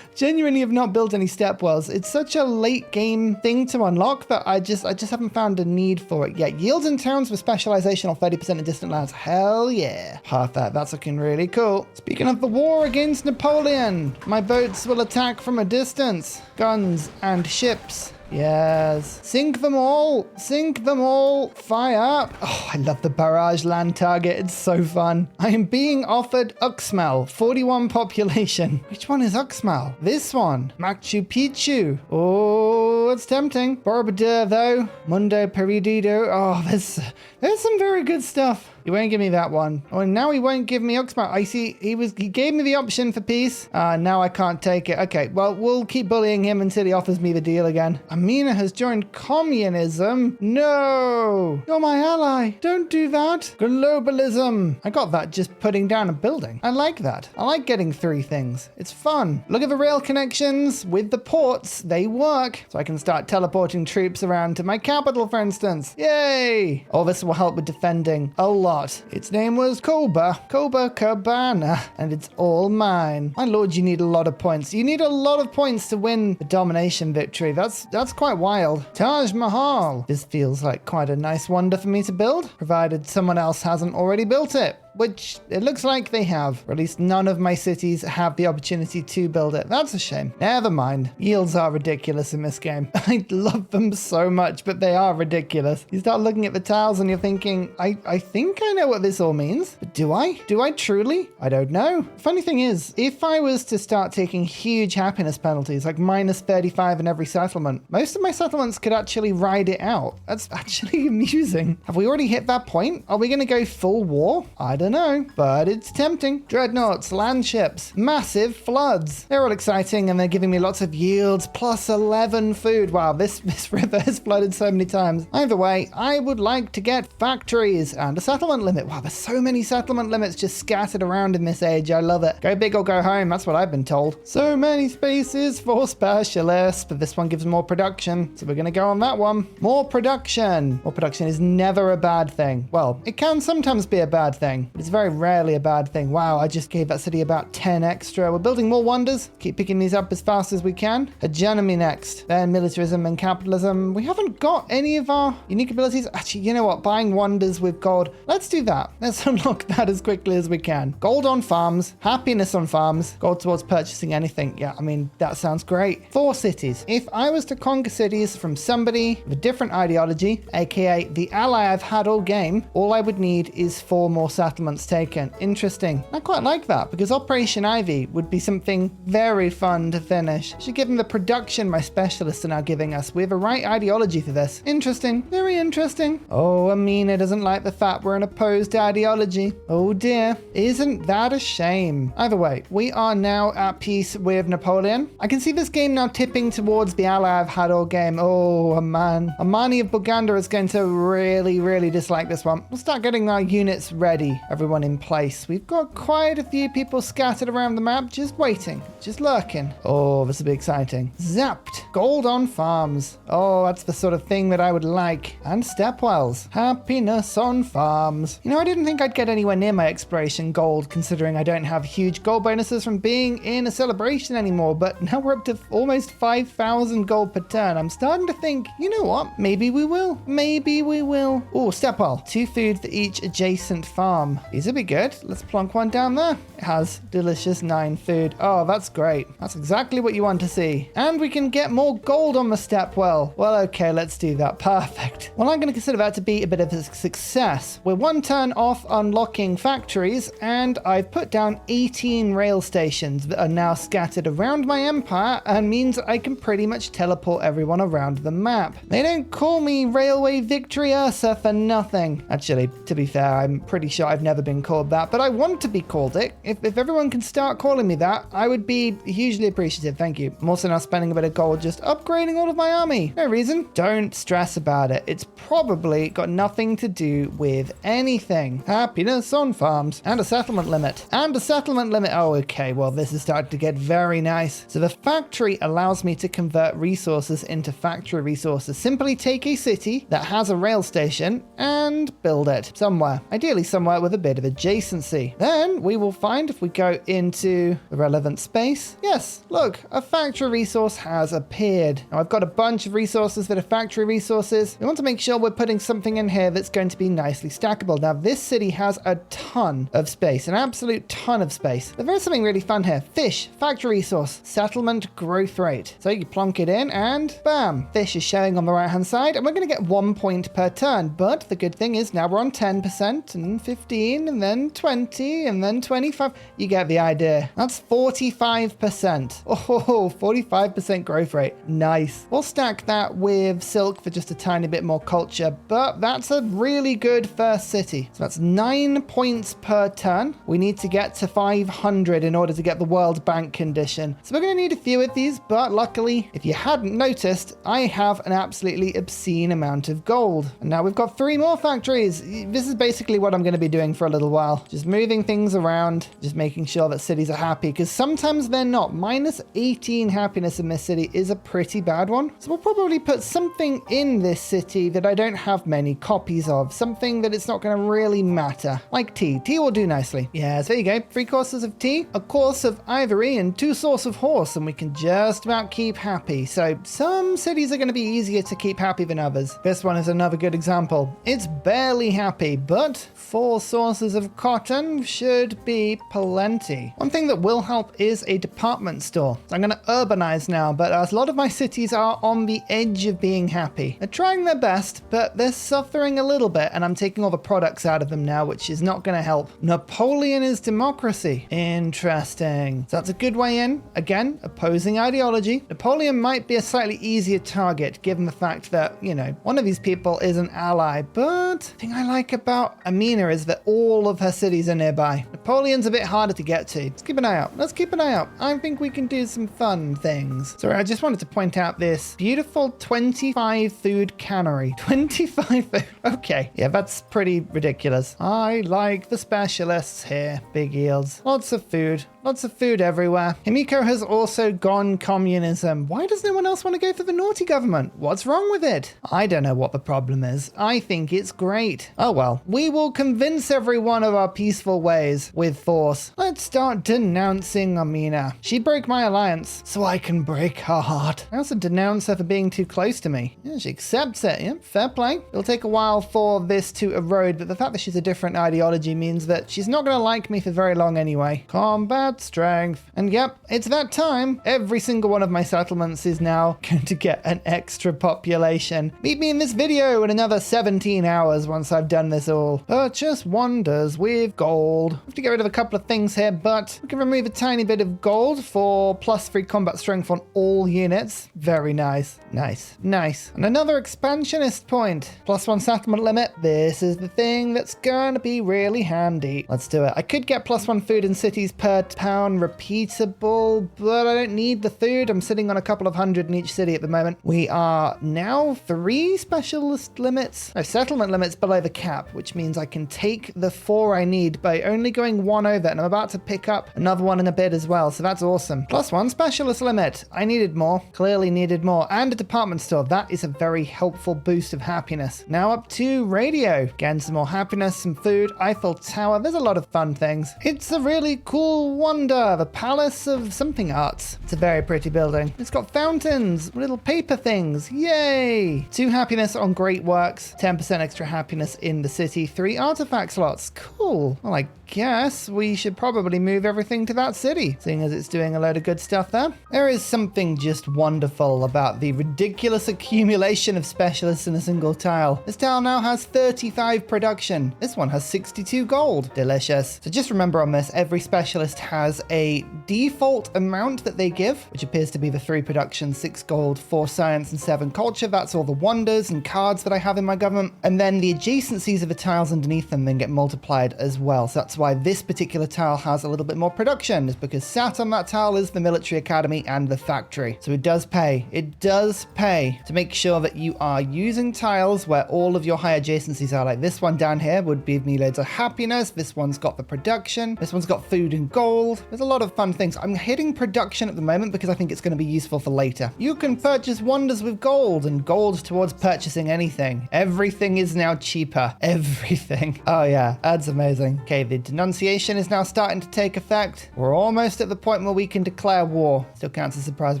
genuinely have not built any stepwells. It's such a late game thing to unlock that I just haven't found a need for it yet. Yields in towns with specialization on 30% in distant lands. Hell yeah. Perfect. That's looking really cool. Speaking of the war against Napoleon, my boats will attack from a distance. Guns and ships. Yes. Sink them all. Sink them all. Fire. Oh, I love the barrage land target. It's so fun. I am being offered Uxmal, 41 population. Which one is Uxmal? This one. Machu Picchu. Oh, it's tempting. Borobudur, though. Mundo Perdido. Oh, there's some very good stuff. He won't give me that one. Oh, and now he won't give me Uxmal. I see he gave me the option for peace. Now I can't take it. Okay, well, we'll keep bullying him until he offers me the deal again. Amina has joined communism. No, you're my ally. Don't do that. Globalism. I got that just putting down a building. I like that. I like getting 3 things. It's fun. Look at the rail connections with the ports. They work. So I can start teleporting troops around to my capital, for instance. Yay. All this will help with defending a lot. Its name was Copacabana, and it's all mine. My lord, you need a lot of points. You need a lot of points to win the domination victory. That's quite wild. Taj Mahal. This feels like quite a nice wonder for me to build, provided someone else hasn't already built it. Which it looks like they have, or at least none of my cities have the opportunity to build it. That's a shame. Never mind. Yields are ridiculous in this game. I love them so much, but they are ridiculous. You start looking at the tiles and you're thinking, I think I know what this all means. But do I? Do I truly? I don't know. Funny thing is, if I was to start taking huge happiness penalties, like minus 35 in every settlement, most of my settlements could actually ride it out. That's actually amusing. Have we already hit that point? Are we going to go full war? I don't know, but it's tempting. Dreadnoughts, land ships, massive floods. They're all exciting and they're giving me lots of yields, plus 11 food. Wow, this river has flooded so many times. Either way, I would like to get factories and a settlement limit. Wow, there's so many settlement limits just scattered around in this age. I love it. Go big or go home. That's what I've been told. So many spaces for specialists, but this one gives more production. So we're going to go on that one. More production. More production is never a bad thing. Well, it can sometimes be a bad thing. But it's very rarely a bad thing. Wow, I just gave that city about 10 extra. We're building more wonders. Keep picking these up as fast as we can. Hegemony next. Then militarism and capitalism. We haven't got any of our unique abilities. Actually, you know what? Buying wonders with gold. Let's do that. Let's unlock that as quickly as we can. Gold on farms. Happiness on farms. Gold towards purchasing anything. Yeah, I mean, that sounds great. 4 cities. If I was to conquer cities from somebody with a different ideology, aka the ally I've had all game, all I would need is 4 more settlements taken. Interesting. I quite like that because Operation Ivy would be something very fun to finish. Should give them the production my specialists are now giving us. We have a right ideology for this. Interesting. Very interesting. Oh, Amina doesn't like the fact we're an opposed ideology. Oh dear. Isn't that a shame? Either way, we are now at peace with Napoleon. I can see this game now tipping towards the ally I've had all game. Oh, man. Amani of Buganda is going to really, really dislike this one. We'll start getting our units ready. Everyone in place. We've got quite a few people scattered around the map, just waiting, just lurking. Oh, this will be exciting. Zapped. Gold on farms. Oh, that's the sort of thing that I would like. And stepwells. Happiness on farms. You know, I didn't think I'd get anywhere near my exploration gold, considering I don't have huge gold bonuses from being in a celebration anymore, but now we're up to almost 5,000 gold per turn. I'm starting to think, you know what? Maybe we will. Maybe we will. Oh, stepwell. 2 food for each adjacent farm. these would be good. Let's plonk one down there. It has delicious 9 food. Oh, that's great. That's exactly what you want to see. And we can get more gold on the step well. Well, okay, let's do that. Perfect. Well, I'm going to consider that to be a bit of a success. We're 1 turn off unlocking factories, and I've put down 18 rail stations that are now scattered around my empire, and means I can pretty much teleport everyone around the map. They don't call me Railway Victory Ursa for nothing. Actually, to be fair, I'm pretty sure I've never been called that, but I want to be called it. If everyone can start calling me that, I would be hugely appreciative. Thank you. I'm also now spending a bit of gold just upgrading all of my army. No reason. Don't stress about it. It's probably got nothing to do with anything. Happiness on farms and a settlement limit. And a settlement limit. Oh, okay. Well, this is starting to get very nice. So the factory allows me to convert resources into factory resources. Simply take a city that has a rail station and build it somewhere. Ideally somewhere with a bit of adjacency. Then we will find, if we go into the relevant space, yes, look, a factory resource has appeared. Now I've got a bunch of resources that are factory resources. We want to make sure we're putting something in here that's going to be nicely stackable. Now this city has a ton of space, an absolute ton of space. But there is something really fun here. Fish, factory resource, settlement growth rate. So you plonk it in and bam, fish is showing on the right hand side, and we're going to get 1 point per turn. But the good thing is now we're on 10% and 15 and then 20 and then 25. You get the idea. That's 45%. Oh, 45% growth rate. Nice. We'll stack that with silk for just a tiny bit more culture, but that's a really good first city. So that's 9 points per turn. We need to get to 500 in order to get the World Bank condition. So we're going to need a few of these, but luckily, if you hadn't noticed, I have an absolutely obscene amount of gold. And now we've got 3 more factories. This is basically what I'm going to be doing for a little while. Just moving things around, just making sure that cities are happy, because sometimes they're not. Minus 18 happiness in this city is a pretty bad one. So we'll probably put something in this city that I don't have many copies of. Something that it's not going to really matter. Like tea. Tea will do nicely. Yes, there you go. 3 courses of tea, a course of ivory, and 2 sorts of horse, and we can just about keep happy. So some cities are going to be easier to keep happy than others. This one is another good example. It's barely happy, but 4 sources of cotton should be plenty. One thing that will help is a department store. So I'm going to urbanize now, but a lot of my cities are on the edge of being happy. They're trying their best, but they're suffering a little bit, and I'm taking all the products out of them now, which is not going to help. Napoleon is democracy. Interesting. So that's a good way in. Again, opposing ideology. Napoleon might be a slightly easier target, given the fact that, you know, one of these people is an ally, but the thing I like about Amina is that all of her cities are nearby. Napoleon's a bit harder to get to. Let's keep an eye out. Let's keep an eye out. I think we can do some fun things. So I just wanted to point out this beautiful 25 food cannery. 25 food. Okay. Yeah, that's pretty ridiculous. I like the specialists here. Big yields. Lots of food. Lots of food everywhere. Himiko has also gone communism. Why does no one else want to go for the naughty government? What's wrong with it? I don't know what the problem is. I think it's great. Oh well. We will convince everyone of our peaceful ways with force. Let's start denouncing Amina. She broke my alliance, so I can break her heart. I also denounce her for being too close to me. Yeah, she accepts it. Yeah, fair play. It'll take a while for this to erode, but the fact that she's a different ideology means that she's not going to like me for very long anyway. Combat strength. And yep, it's that time. Every single one of my settlements is now going to get an extra population. Meet me in this video in another 17 hours once I've done this all. Purchase wonders with gold. I have to get rid of a couple of things here, but we can remove a tiny bit of gold for +3 combat strength on all units. Very nice. Nice. Nice. And another expansionist point. +1 settlement limit. This is the thing that's gonna be really handy. Let's do it. I could get +1 food in cities per town repeatable, but I don't need the food. I'm sitting on a couple of hundred in each city at the moment. We are now 3 specialist limits. No, settlement limits below the cap, which means I can take the 4 I need by only going 1 over, and I'm about to pick up another one in a bit as well, so that's awesome. +1 specialist limit. I needed more. Clearly needed more. And a department store. That is a very helpful boost of happiness. Now up to radio. Again, some more happiness, some food. Eiffel Tower. There's a lot of fun things. It's a really cool one Wonder, the Palace of something arts. It's a very pretty building. It's got fountains, little paper things. Yay! 2 happiness on great works, 10% extra happiness in the city, 3 artifact slots. Cool. Well, I guess we should probably move everything to that city, seeing as it's doing a load of good stuff there. There is something just wonderful about the ridiculous accumulation of specialists in a single tile. This tile now has 35 production. This one has 62 gold. Delicious. So just remember on this, every specialist has a default amount that they give, which appears to be the 3 production, 6 gold, 4 science, and 7 culture. That's all the wonders and cards that I have in my government. And then the adjacencies of the tiles underneath them then get multiplied as well. So that's why this particular tile has a little bit more production, is because sat on that tile is the military academy and the factory. So it does pay. It does pay to make sure that you are using tiles where all of your high adjacencies are. Like this one down here would give me loads of happiness. This one's got the production. This one's got food and gold. There's a lot of fun things. I'm hitting production at the moment because I think it's going to be useful for later. You can purchase wonders with gold, and gold towards purchasing anything. Everything is now cheaper. Everything. Oh yeah, that's amazing. Okay, the denunciation is now starting to take effect. We're almost at the point where we can declare war. Still counts as surprise.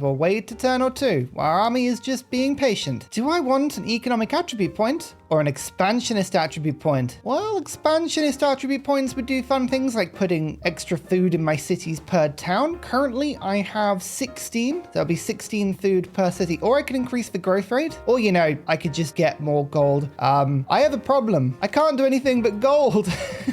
We'll wait a turn or two. Our army is just being patient. Do I want an economic attribute point or an expansionist attribute point? Well, expansionist attribute points would do fun things like putting extra food in my cities per town. Currently, I have 16. That'll be 16 food per city. Or I could increase the growth rate. Or, you know, I could just get more gold. I have a problem. I can't do anything but gold.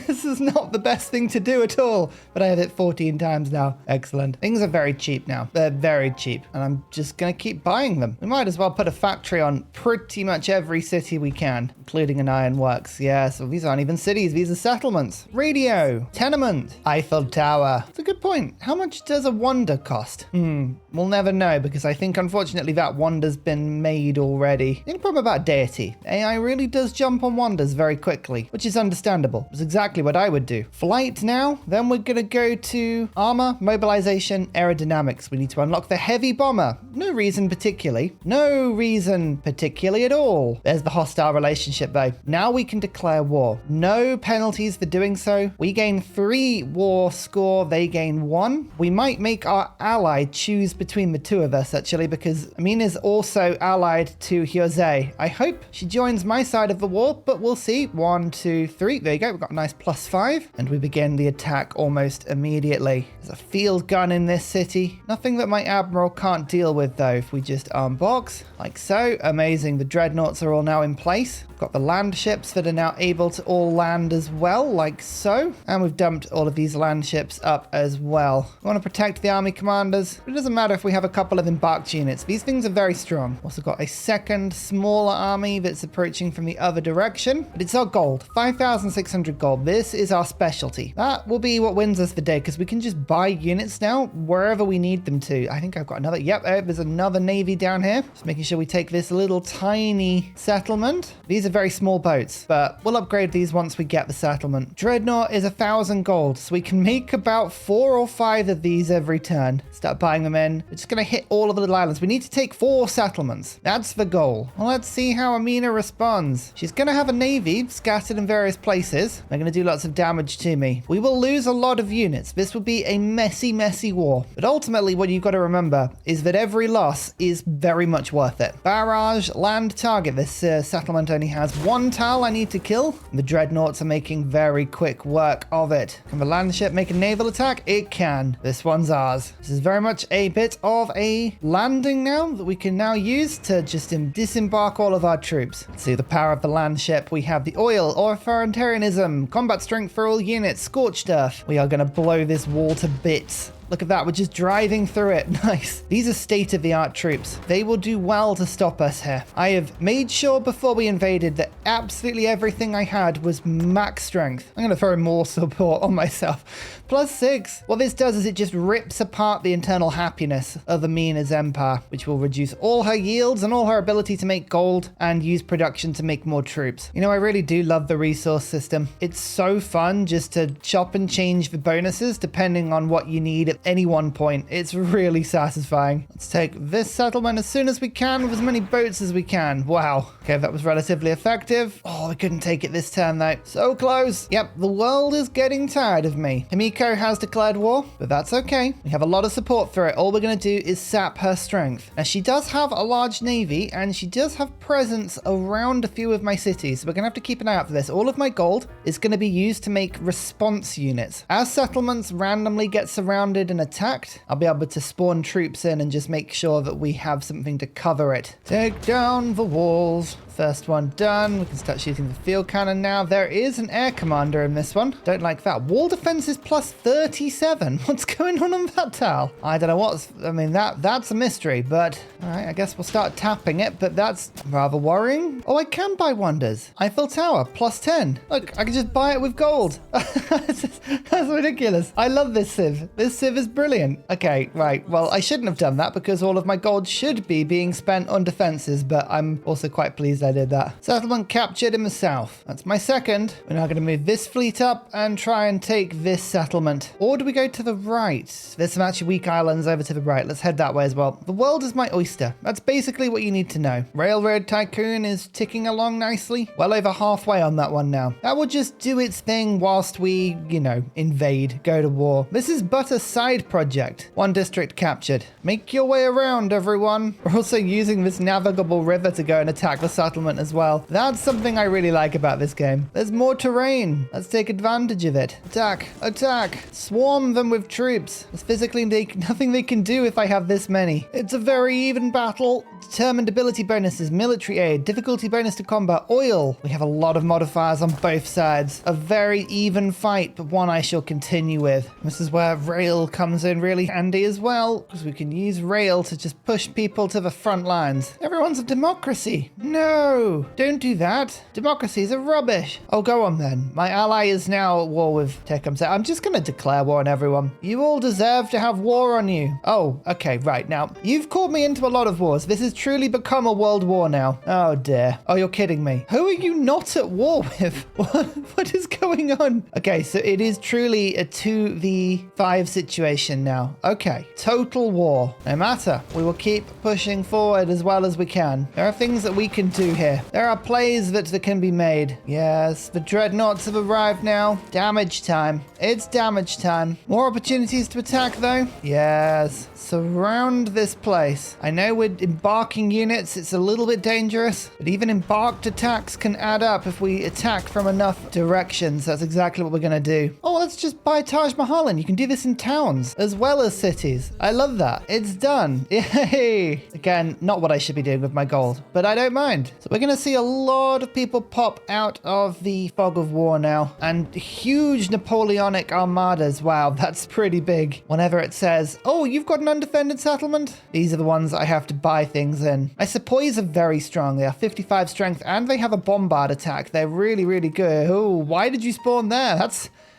This is not the best thing to do at all. But I have it 14 times now. Excellent. Things are very cheap now. They're very cheap. And I'm just going to keep buying them. We might as well put a factory on pretty much every city we can, including an ironworks. Yeah, so these aren't even cities. These are settlements. Radio. Tenement. Eiffel Tower. That's a good point. How much does a wonder cost? We'll never know, because I think, unfortunately, that wonder's been made already. The only problem about Deity, AI really does jump on wonders very quickly, which is understandable. It's exactly what I would do. Flight now. Then we're going to go to armor, mobilization, aerodynamics. We need to unlock the heavy bomber. No reason particularly. No reason particularly at all. There's the hostile relationship though. Now we can declare war. No penalties for doing so. We gain 3 war score. They gain 1. We might make our ally choose between the 2 of us actually, because Amin is also allied to HUZZAH. I hope she joins my side of the war, but we'll see. 1, 2, 3. There you go. We've got a nice +5. And we begin the attack almost immediately. There's a field gun in this city. Nothing that my admiral can't deal with though, if we just unbox like so. Amazing. The dreadnoughts are all now in place. We've got the land ships that are now able to all land as well, like so. And we've dumped all of these land ships up as well. We want to protect the army commanders. It doesn't matter if we have a couple of embarked units. These things are very strong. Also got a second smaller army that's approaching from the other direction. But it's our gold. 5,600 gold. This is our specialty. That will be what wins us the day, because we can just buy units now wherever we need them to. I think I've got another. Yep, there's another navy down here. Just making sure we take this little tiny settlement. These are very small boats, but we'll upgrade these once we get the settlement. Dreadnought is 1,000 gold, so we can make about 4 or 5 of these every turn. Start buying them in. We're just going to hit all of the little islands. We need to take 4 settlements. That's the goal. Well, let's see how Amina responds. She's going to have a navy scattered in various places. They're going to do lots of damage to me. We will lose a lot of units. This will be a messy, messy war. But ultimately, what you've got to remember is that every loss is very much worth it. Barrage, land target. This settlement only has 1 tile I need to kill. The dreadnoughts are making very quick work of it. Can the land ship make a naval attack? It can. This one's ours. This is very much a bit of a landing now that we can now use to just disembark all of our troops. Let's see the power of the land ship. We have the oil, authoritarianism, combat strength for all units, scorched earth. We are going to blow this wall to bits. Look at that, we're just driving through it. Nice. These are state-of-the-art troops. They will do well to stop us here. I have made sure before we invaded that absolutely everything I had was max strength. I'm going to throw more support on myself. +6. What this does is it just rips apart the internal happiness of Amina's empire, which will reduce all her yields and all her ability to make gold and use production to make more troops. You know, I really do love the resource system. It's so fun just to chop and change the bonuses depending on what you need at any one point. It's really satisfying. Let's take this settlement as soon as we can with as many boats as we can. Wow. Okay, that was relatively effective. Oh, we couldn't take it this turn though. So close. Yep, the world is getting tired of me. Himiko has declared war, but that's okay. We have a lot of support for it. All we're going to do is sap her strength. Now, she does have a large navy, and she does have presence around a few of my cities. So we're going to have to keep an eye out for this. All of my gold is going to be used to make response units. As settlements randomly get surrounded and attacked, I'll be able to spawn troops in and just make sure that we have something to cover it. Take down the walls. First one done. We can start shooting the field cannon now. There is an air commander in this one. Don't like that. Wall defense is plus 37. What's going on that tile? I don't know what's... I mean, that's a mystery, but... All right, I guess we'll start tapping it, but that's rather worrying. Oh, I can buy wonders. Eiffel Tower, plus 10. Look, I can just buy it with gold. That's ridiculous. I love this Civ. This Civ is brilliant. Okay, right. Well, I shouldn't have done that because all of my gold should be being spent on defenses, but I'm also quite pleased I did that. Settlement captured in the south. That's my second. We're now going to move this fleet up and try and take this settlement. Or do we go to the right? There's some actually weak islands over to the right. Let's head that way as well. The world is my oyster. That's basically what you need to know. Railroad Tycoon is ticking along nicely. Well over halfway on that one now. That will just do its thing whilst we, you know, invade, go to war. This is but a side project. One district captured. Make your way around, everyone. We're also using this navigable river to go and attack the settlement as well. That's something I really like about this game. There's more terrain. Let's take advantage of it. Attack, attack, swarm them with troops. There's physically nothing they can do if I have this many. It's a very even battle. Determined ability bonuses, military aid, difficulty bonus to combat, oil. We have a lot of modifiers on both sides. A very even fight, but one I shall continue with. This is where rail comes in really handy as well, because we can use rail to just push people to the front lines. Everyone's a democracy. No, don't do that. Democracies are rubbish. Oh, go on then. My ally is now at war with Tecum. I'm just going to declare war on everyone. You all deserve to have war on you. Oh, okay, right. Now, you've called me into a lot of wars. This has truly become a world war now. Oh, dear. Oh, you're kidding me. Who are you not at war with? What is going on? Okay, so it is truly a 2v5 situation now. Okay, total war. No matter. We will keep pushing forward as well as we can. There are things that we can do here. There are plays that can be made. Yes, the dreadnoughts have arrived now. Damage time. It's damage time. More opportunities to attack though. Yes. Surround this place. I know we're embarking units. It's a little bit dangerous, but even embarked attacks can add up if we attack from enough directions. That's exactly what we're going to do. Oh, let's just buy Taj Mahal and you can do this in towns as well as cities. I love that. It's done. Yay. Again, not what I should be doing with my gold, but I don't mind. So we're going to see a lot of people pop out of the fog of war now, and huge Napoleonic armadas. Wow, that's pretty big. Whenever it says, oh, you've got an undefended settlement, these are the ones I have to buy things in. My sepoys are very strong. They are 55 strength and they have a bombard attack. They're really, really good. Oh, why did you spawn there?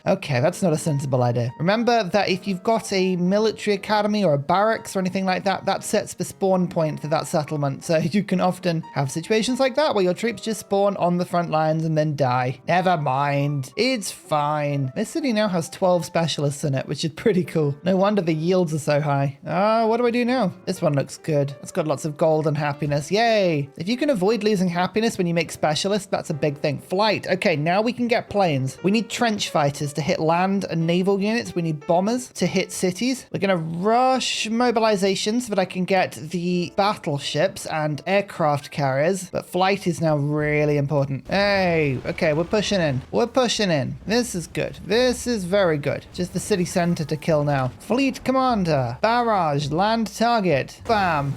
Okay, that's not a sensible idea. Remember that if you've got a military academy or a barracks or anything like that, that sets the spawn point for that settlement. So you can often have situations like that where your troops just spawn on the front lines and then die. Never mind. It's fine. This city now has 12 specialists in it, which is pretty cool. No wonder the yields are so high. What do I do now? This one looks good. It's got lots of gold and happiness. Yay. If you can avoid losing happiness when you make specialists, that's a big thing. Flight. Okay, now we can get planes. We need trench fighters to hit land and naval units. We need bombers to hit cities. We're going to rush mobilization so that I can get the battleships and aircraft carriers, but flight is now really important. Hey, okay, we're pushing in. We're pushing in. This is good. This is very good. Just the city center to kill now. Fleet commander. Barrage. Land target. Bam.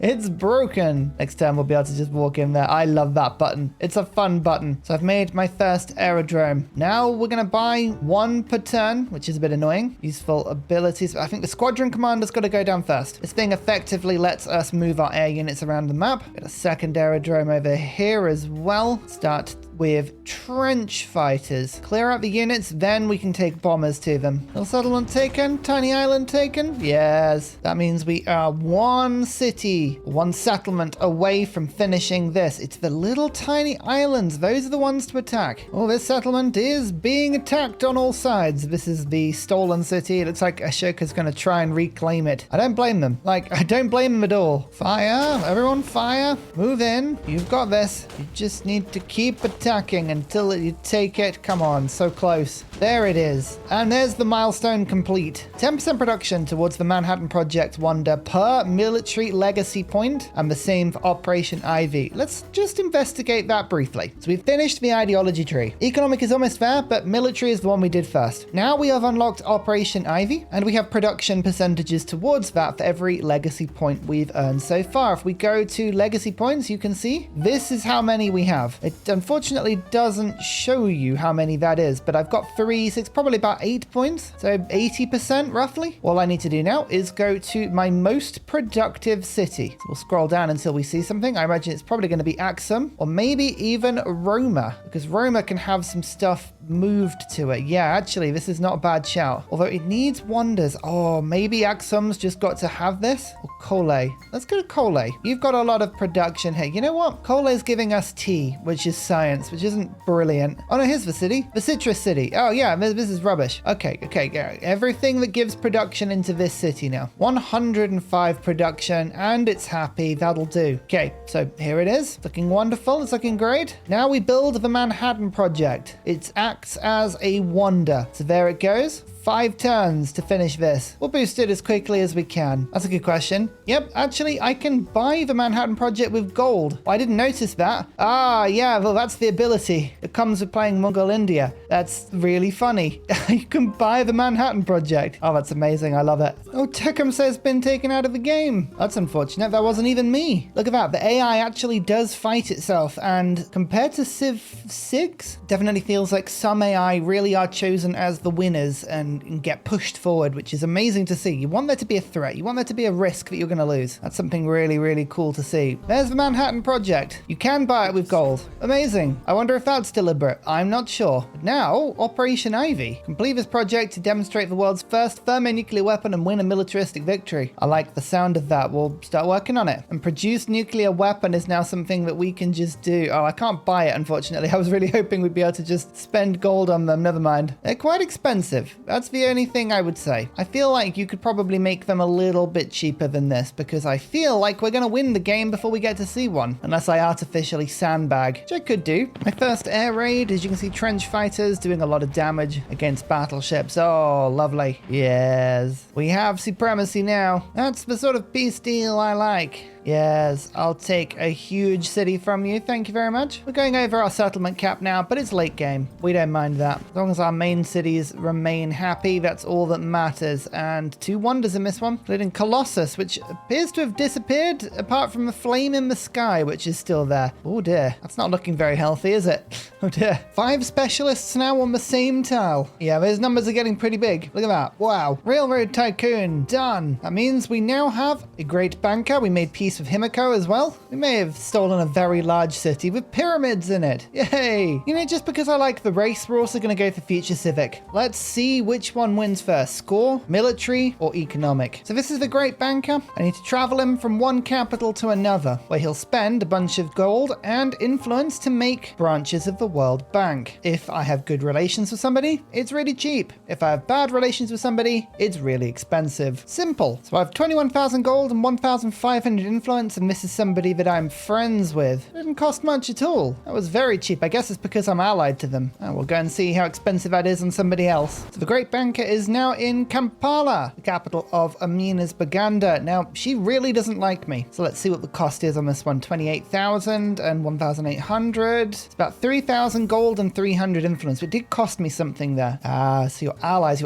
It's broken. Next time we'll be able to just walk in there. I love that button. It's a fun button. So I've made my first aerodrome. Now we're going to buy one per turn, which is a bit annoying. Useful abilities. I think the squadron commander's got to go down first. This thing effectively lets us move our air units around the map. Got a second aerodrome over here as well. Start with trench fighters. Clear out the units, then we can take bombers to them. Little settlement taken, tiny island taken. Yes, that means we are one city, one settlement away from finishing this. It's the little tiny islands. Those are the ones to attack. Oh, this settlement is being attacked on all sides. This is the stolen city. It looks like Ashoka's going to try and reclaim it. I don't blame them. Like, I don't blame them at all. Fire, everyone fire. Move in. You've got this. You just need to keep attacking until you take it. Come on, so close. There it is. And there's the milestone complete. 10% production towards the Manhattan Project Wonder per military legacy point, and the same for Operation Ivy. Let's just investigate that briefly. So we've finished the ideology tree. Economic is almost there, but military is the one we did first. Now we have unlocked Operation Ivy, and we have production percentages towards that for every legacy point we've earned so far. If we go to legacy points, you can see this is how many we have. It unfortunately doesn't show you how many that is, but I've got 3, so it's probably about 8 points. So 80% roughly. All I need to do now is go to my most productive city. So we'll scroll down until we see something. I imagine it's probably going to be Axum or maybe even Roma, because Roma can have some stuff moved to it. Yeah, actually, this is not a bad shout. Although it needs wonders. Oh, maybe Axum's just got to have this? Or Cole. Let's go to Cole. You've got a lot of production here. You know what? Cole is giving us tea, which is science, which isn't brilliant. Oh no, here's the city. The citrus city. Oh yeah, this is rubbish. Okay, yeah. Everything that gives production into this city now. 105 production, and it's happy. That'll do. Okay, so here it is. Looking wonderful. It's looking great. Now we build the Manhattan Project. It acts as a wonder. So there it goes. 5 turns to finish this. We'll boost it as quickly as we can. That's a good question. Yep, actually, I can buy the Manhattan Project with gold. I didn't notice that. Ah, yeah, well, that's the ability. It comes with playing Mughal India. That's really funny. You can buy the Manhattan Project. Oh, that's amazing. I love it. Oh, Tecumseh's been taken out of the game. That's unfortunate. That wasn't even me. Look at that. The AI actually does fight itself. And compared to Civ 6, definitely feels like some AI really are chosen as the winners and get pushed forward, which is amazing to see. You want there to be a threat. You want there to be a risk that you're going to lose. That's something really, really cool to see. There's the Manhattan Project. You can buy it with gold. Amazing. I wonder if that's deliberate. I'm not sure. But now, Operation Ivy. Complete this project to demonstrate the world's first thermonuclear weapon and win a militaristic victory. I like the sound of that. We'll start working on it. And produce nuclear weapon is now something that we can just do. Oh, I can't buy it, unfortunately. I was really hoping we'd be able to just spend gold on them. Never mind. They're quite expensive. That's the only thing I would say. I feel like you could probably make them a little bit cheaper than this, because I feel like we're going to win the game before we get to see one, unless I artificially sandbag, which I could do. My first air raid, as you can see, trench fighters doing a lot of damage against battleships. Oh, lovely. Yes. We have supremacy now. That's the sort of peace deal I like. Yes, I'll take a huge city from you. Thank you very much. We're going over our settlement cap now, but it's late game. We don't mind that. As long as our main cities remain happy, that's all that matters. And 2 wonders in this one, including Colossus, which appears to have disappeared, apart from the flame in the sky, which is still there. Oh dear, that's not looking very healthy, is it? Oh dear. 5 specialists now on the same tile. Yeah, those numbers are getting pretty big. Look at that. Wow. Railroad Tycoon, done. That means we now have a great banker. We made peace with Himiko as well. We may have stolen a very large city with pyramids in it. Yay! You know, just because I like the race, we're also going to go for future civic. Let's see which one wins first. Score, military, or economic. So this is the great banker. I need to travel him from one capital to another, where he'll spend a bunch of gold and influence to make branches of the World Bank. If I have good relations with somebody, it's really cheap. If I have bad relations with somebody, it's really expensive. Simple. So I have 21,000 gold and 1,500 influence, and this is somebody that I'm friends with. It didn't cost much at all. That was very cheap. I guess it's because I'm allied to them. Oh, we'll go and see how expensive that is on somebody else. So the great banker is now in Kampala, the capital of Amina's Baganda. Now, she really doesn't like me. So let's see what the cost is on this one. 28,000 and 1,800. It's about 3,000 gold and 300 influence. It did cost me something there. Ah, so your allies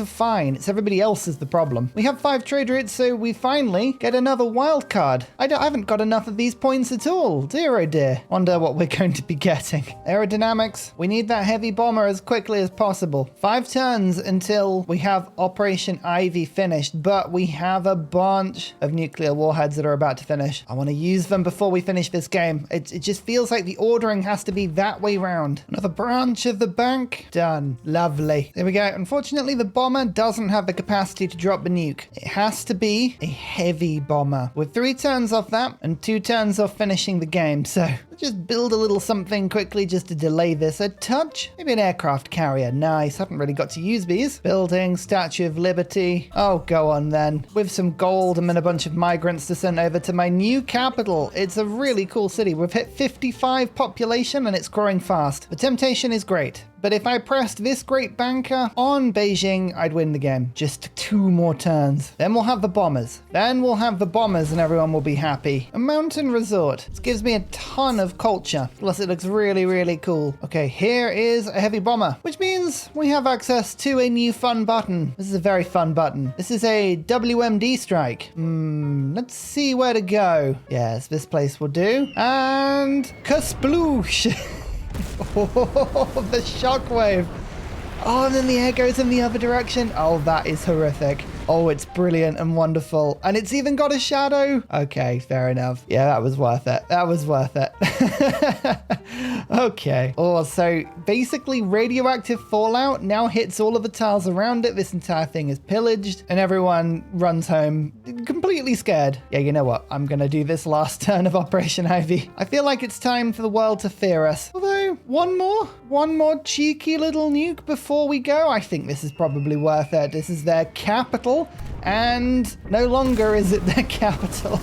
are fine. It's everybody else is the problem. We have 5 trade routes, so we finally get another wild card. god. I haven't got enough of these points at all. Dear oh dear. Wonder what we're going to be getting. Aerodynamics. We need that heavy bomber as quickly as possible. 5 turns until we have Operation Ivy finished, but we have a bunch of nuclear warheads that are about to finish. I want to use them before we finish this game. It just feels like the ordering has to be that way round. Another branch of the bank. Done. Lovely. There we go. Unfortunately, the bomber doesn't have the capacity to drop the nuke. It has to be a heavy bomber with 3 turns off that and 2 turns off finishing the game. So just build a little something quickly just to delay this a touch. Maybe an aircraft carrier. Nice. Haven't really got to use these. Building, Statue of Liberty. Oh, go on then. With some gold and then a bunch of migrants to send over to my new capital. It's a really cool city. We've hit 55 population and it's growing fast. The temptation is great. But if I pressed this great banker on Beijing, I'd win the game. Just 2 more turns. Then we'll have the bombers. Then we'll have the bombers and everyone will be happy. A mountain resort. This gives me a ton of culture. Plus it looks really, really cool. Okay, here is a heavy bomber, which means we have access to a new fun button. This is a very fun button. This is a WMD strike. Let's see where to go. Yes, this place will do. And kasploosh. Oh, the shockwave. Oh, and then the air goes in the other direction. Oh, that is horrific. Oh, it's brilliant and wonderful. And it's even got a shadow. Okay, fair enough. Yeah, that was worth it. That was worth it. Okay. Oh, so basically radioactive fallout now hits all of the tiles around it. This entire thing is pillaged and everyone runs home completely scared. Yeah, you know what? I'm going to do this last turn of Operation Ivy. I feel like it's time for the world to fear us. Although, one more cheeky little nuke before we go. I think this is probably worth it. This is their capital. And no longer is it their capital.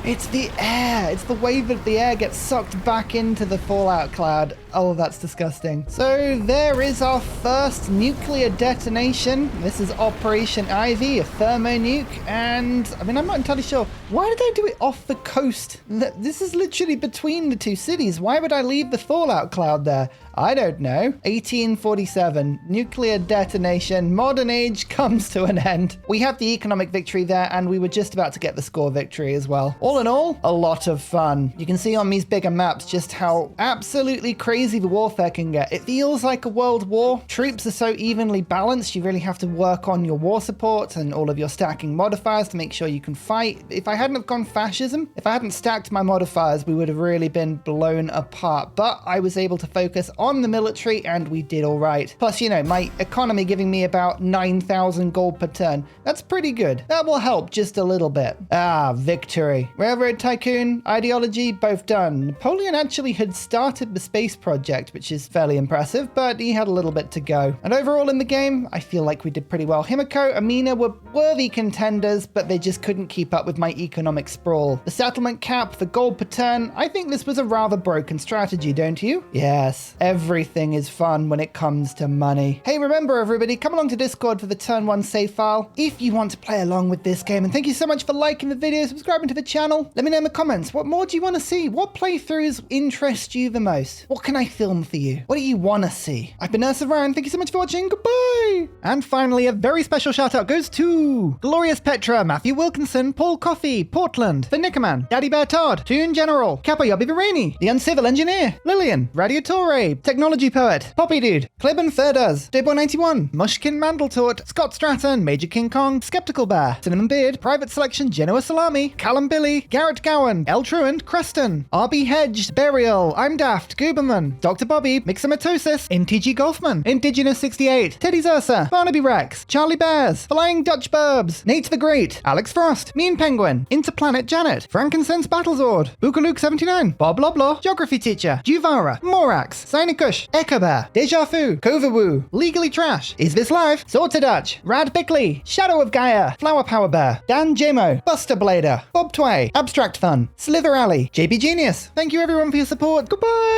It's the air. It's the way that the air gets sucked back into the fallout cloud. Oh, that's disgusting. So there is our first nuclear detonation. This is Operation Ivy, a thermo nuke. And I mean, I'm not entirely sure. Why did I do it off the coast? This is literally between the 2 cities. Why would I leave the fallout cloud there? I don't know. 1847, nuclear detonation, modern age comes to an end. We have the economic victory there, and we were just about to get the score victory as well. All in all, a lot of fun. You can see on these bigger maps just how absolutely crazy the warfare can get. It feels like a world war. Troops are so evenly balanced, you really have to work on your war support and all of your stacking modifiers to make sure you can fight. If I hadn't have gone fascism, if I hadn't stacked my modifiers, we would have really been blown apart. But I was able to focus on the military and we did all right. Plus, you know, my economy giving me about 9,000 gold per turn. That's pretty good. That will help just a little bit. Ah, victory. Railroad Tycoon, ideology, both done. Napoleon actually had started the space project, which is fairly impressive, but he had a little bit to go. And overall in the game, I feel like we did pretty well. Himiko, Amina were worthy contenders, but they just couldn't keep up with my economic sprawl. The settlement cap, the gold per turn, I think this was a rather broken strategy, don't you? Yes, everything is fun when it comes to money. Hey, remember everybody, come along to Discord for the turn 1 save file if you want to play along with this game. And thank you so much for liking the video, subscribing to the channel. Let me know in the comments, what more do you want to see? What playthroughs interest you the most? What can I film for you? What do you want to see? I've been Ursa Ryan. Thank you so much for watching. Goodbye. And finally, a very special shout out goes to Glorious Petra, Matthew Wilkinson, Paul Coffey, Portland, The Nickerman, Daddy Bear Todd, Toon General, Capo Yobby Virani, The Uncivil Engineer, Lillian, Radiotore, Technology Poet, Poppy Dude, Clibben Ferders, Dayboy91, Mushkin Mandletort, Scott Stratton, Major King Kong, Skeptical Bear, Cinnamon Beard, Private Selection, Genoa Salami, Callum Billy, Garrett Gowan, El Truant, Creston, RB Hedged, Burial, I'm Daft, Gooberman, Dr. Bobby, Mixomatosis, NTG Golfman, Indigenous 68, Teddy's Ursa, Barnaby Rex, Charlie Bears, Flying Dutch Burbs, Nate the Great, Alex Frost, Mean Penguin, Interplanet Janet, Frankincense Battlezord, Bookaluk 79, Bob Loblaw, Geography Teacher, Juvara, Morax, Sinikush, Echo Bear, Deja Fu, Kovawoo, Legally Trash, Is This Live, Sword to Dutch, Rad Bickley, Shadow of Gaia, Flower Power Bear, Dan Jamo, Buster Blader, Bob Tway, Abstract Fun, Slither Alley, JB Genius. Thank you everyone for your support. Goodbye.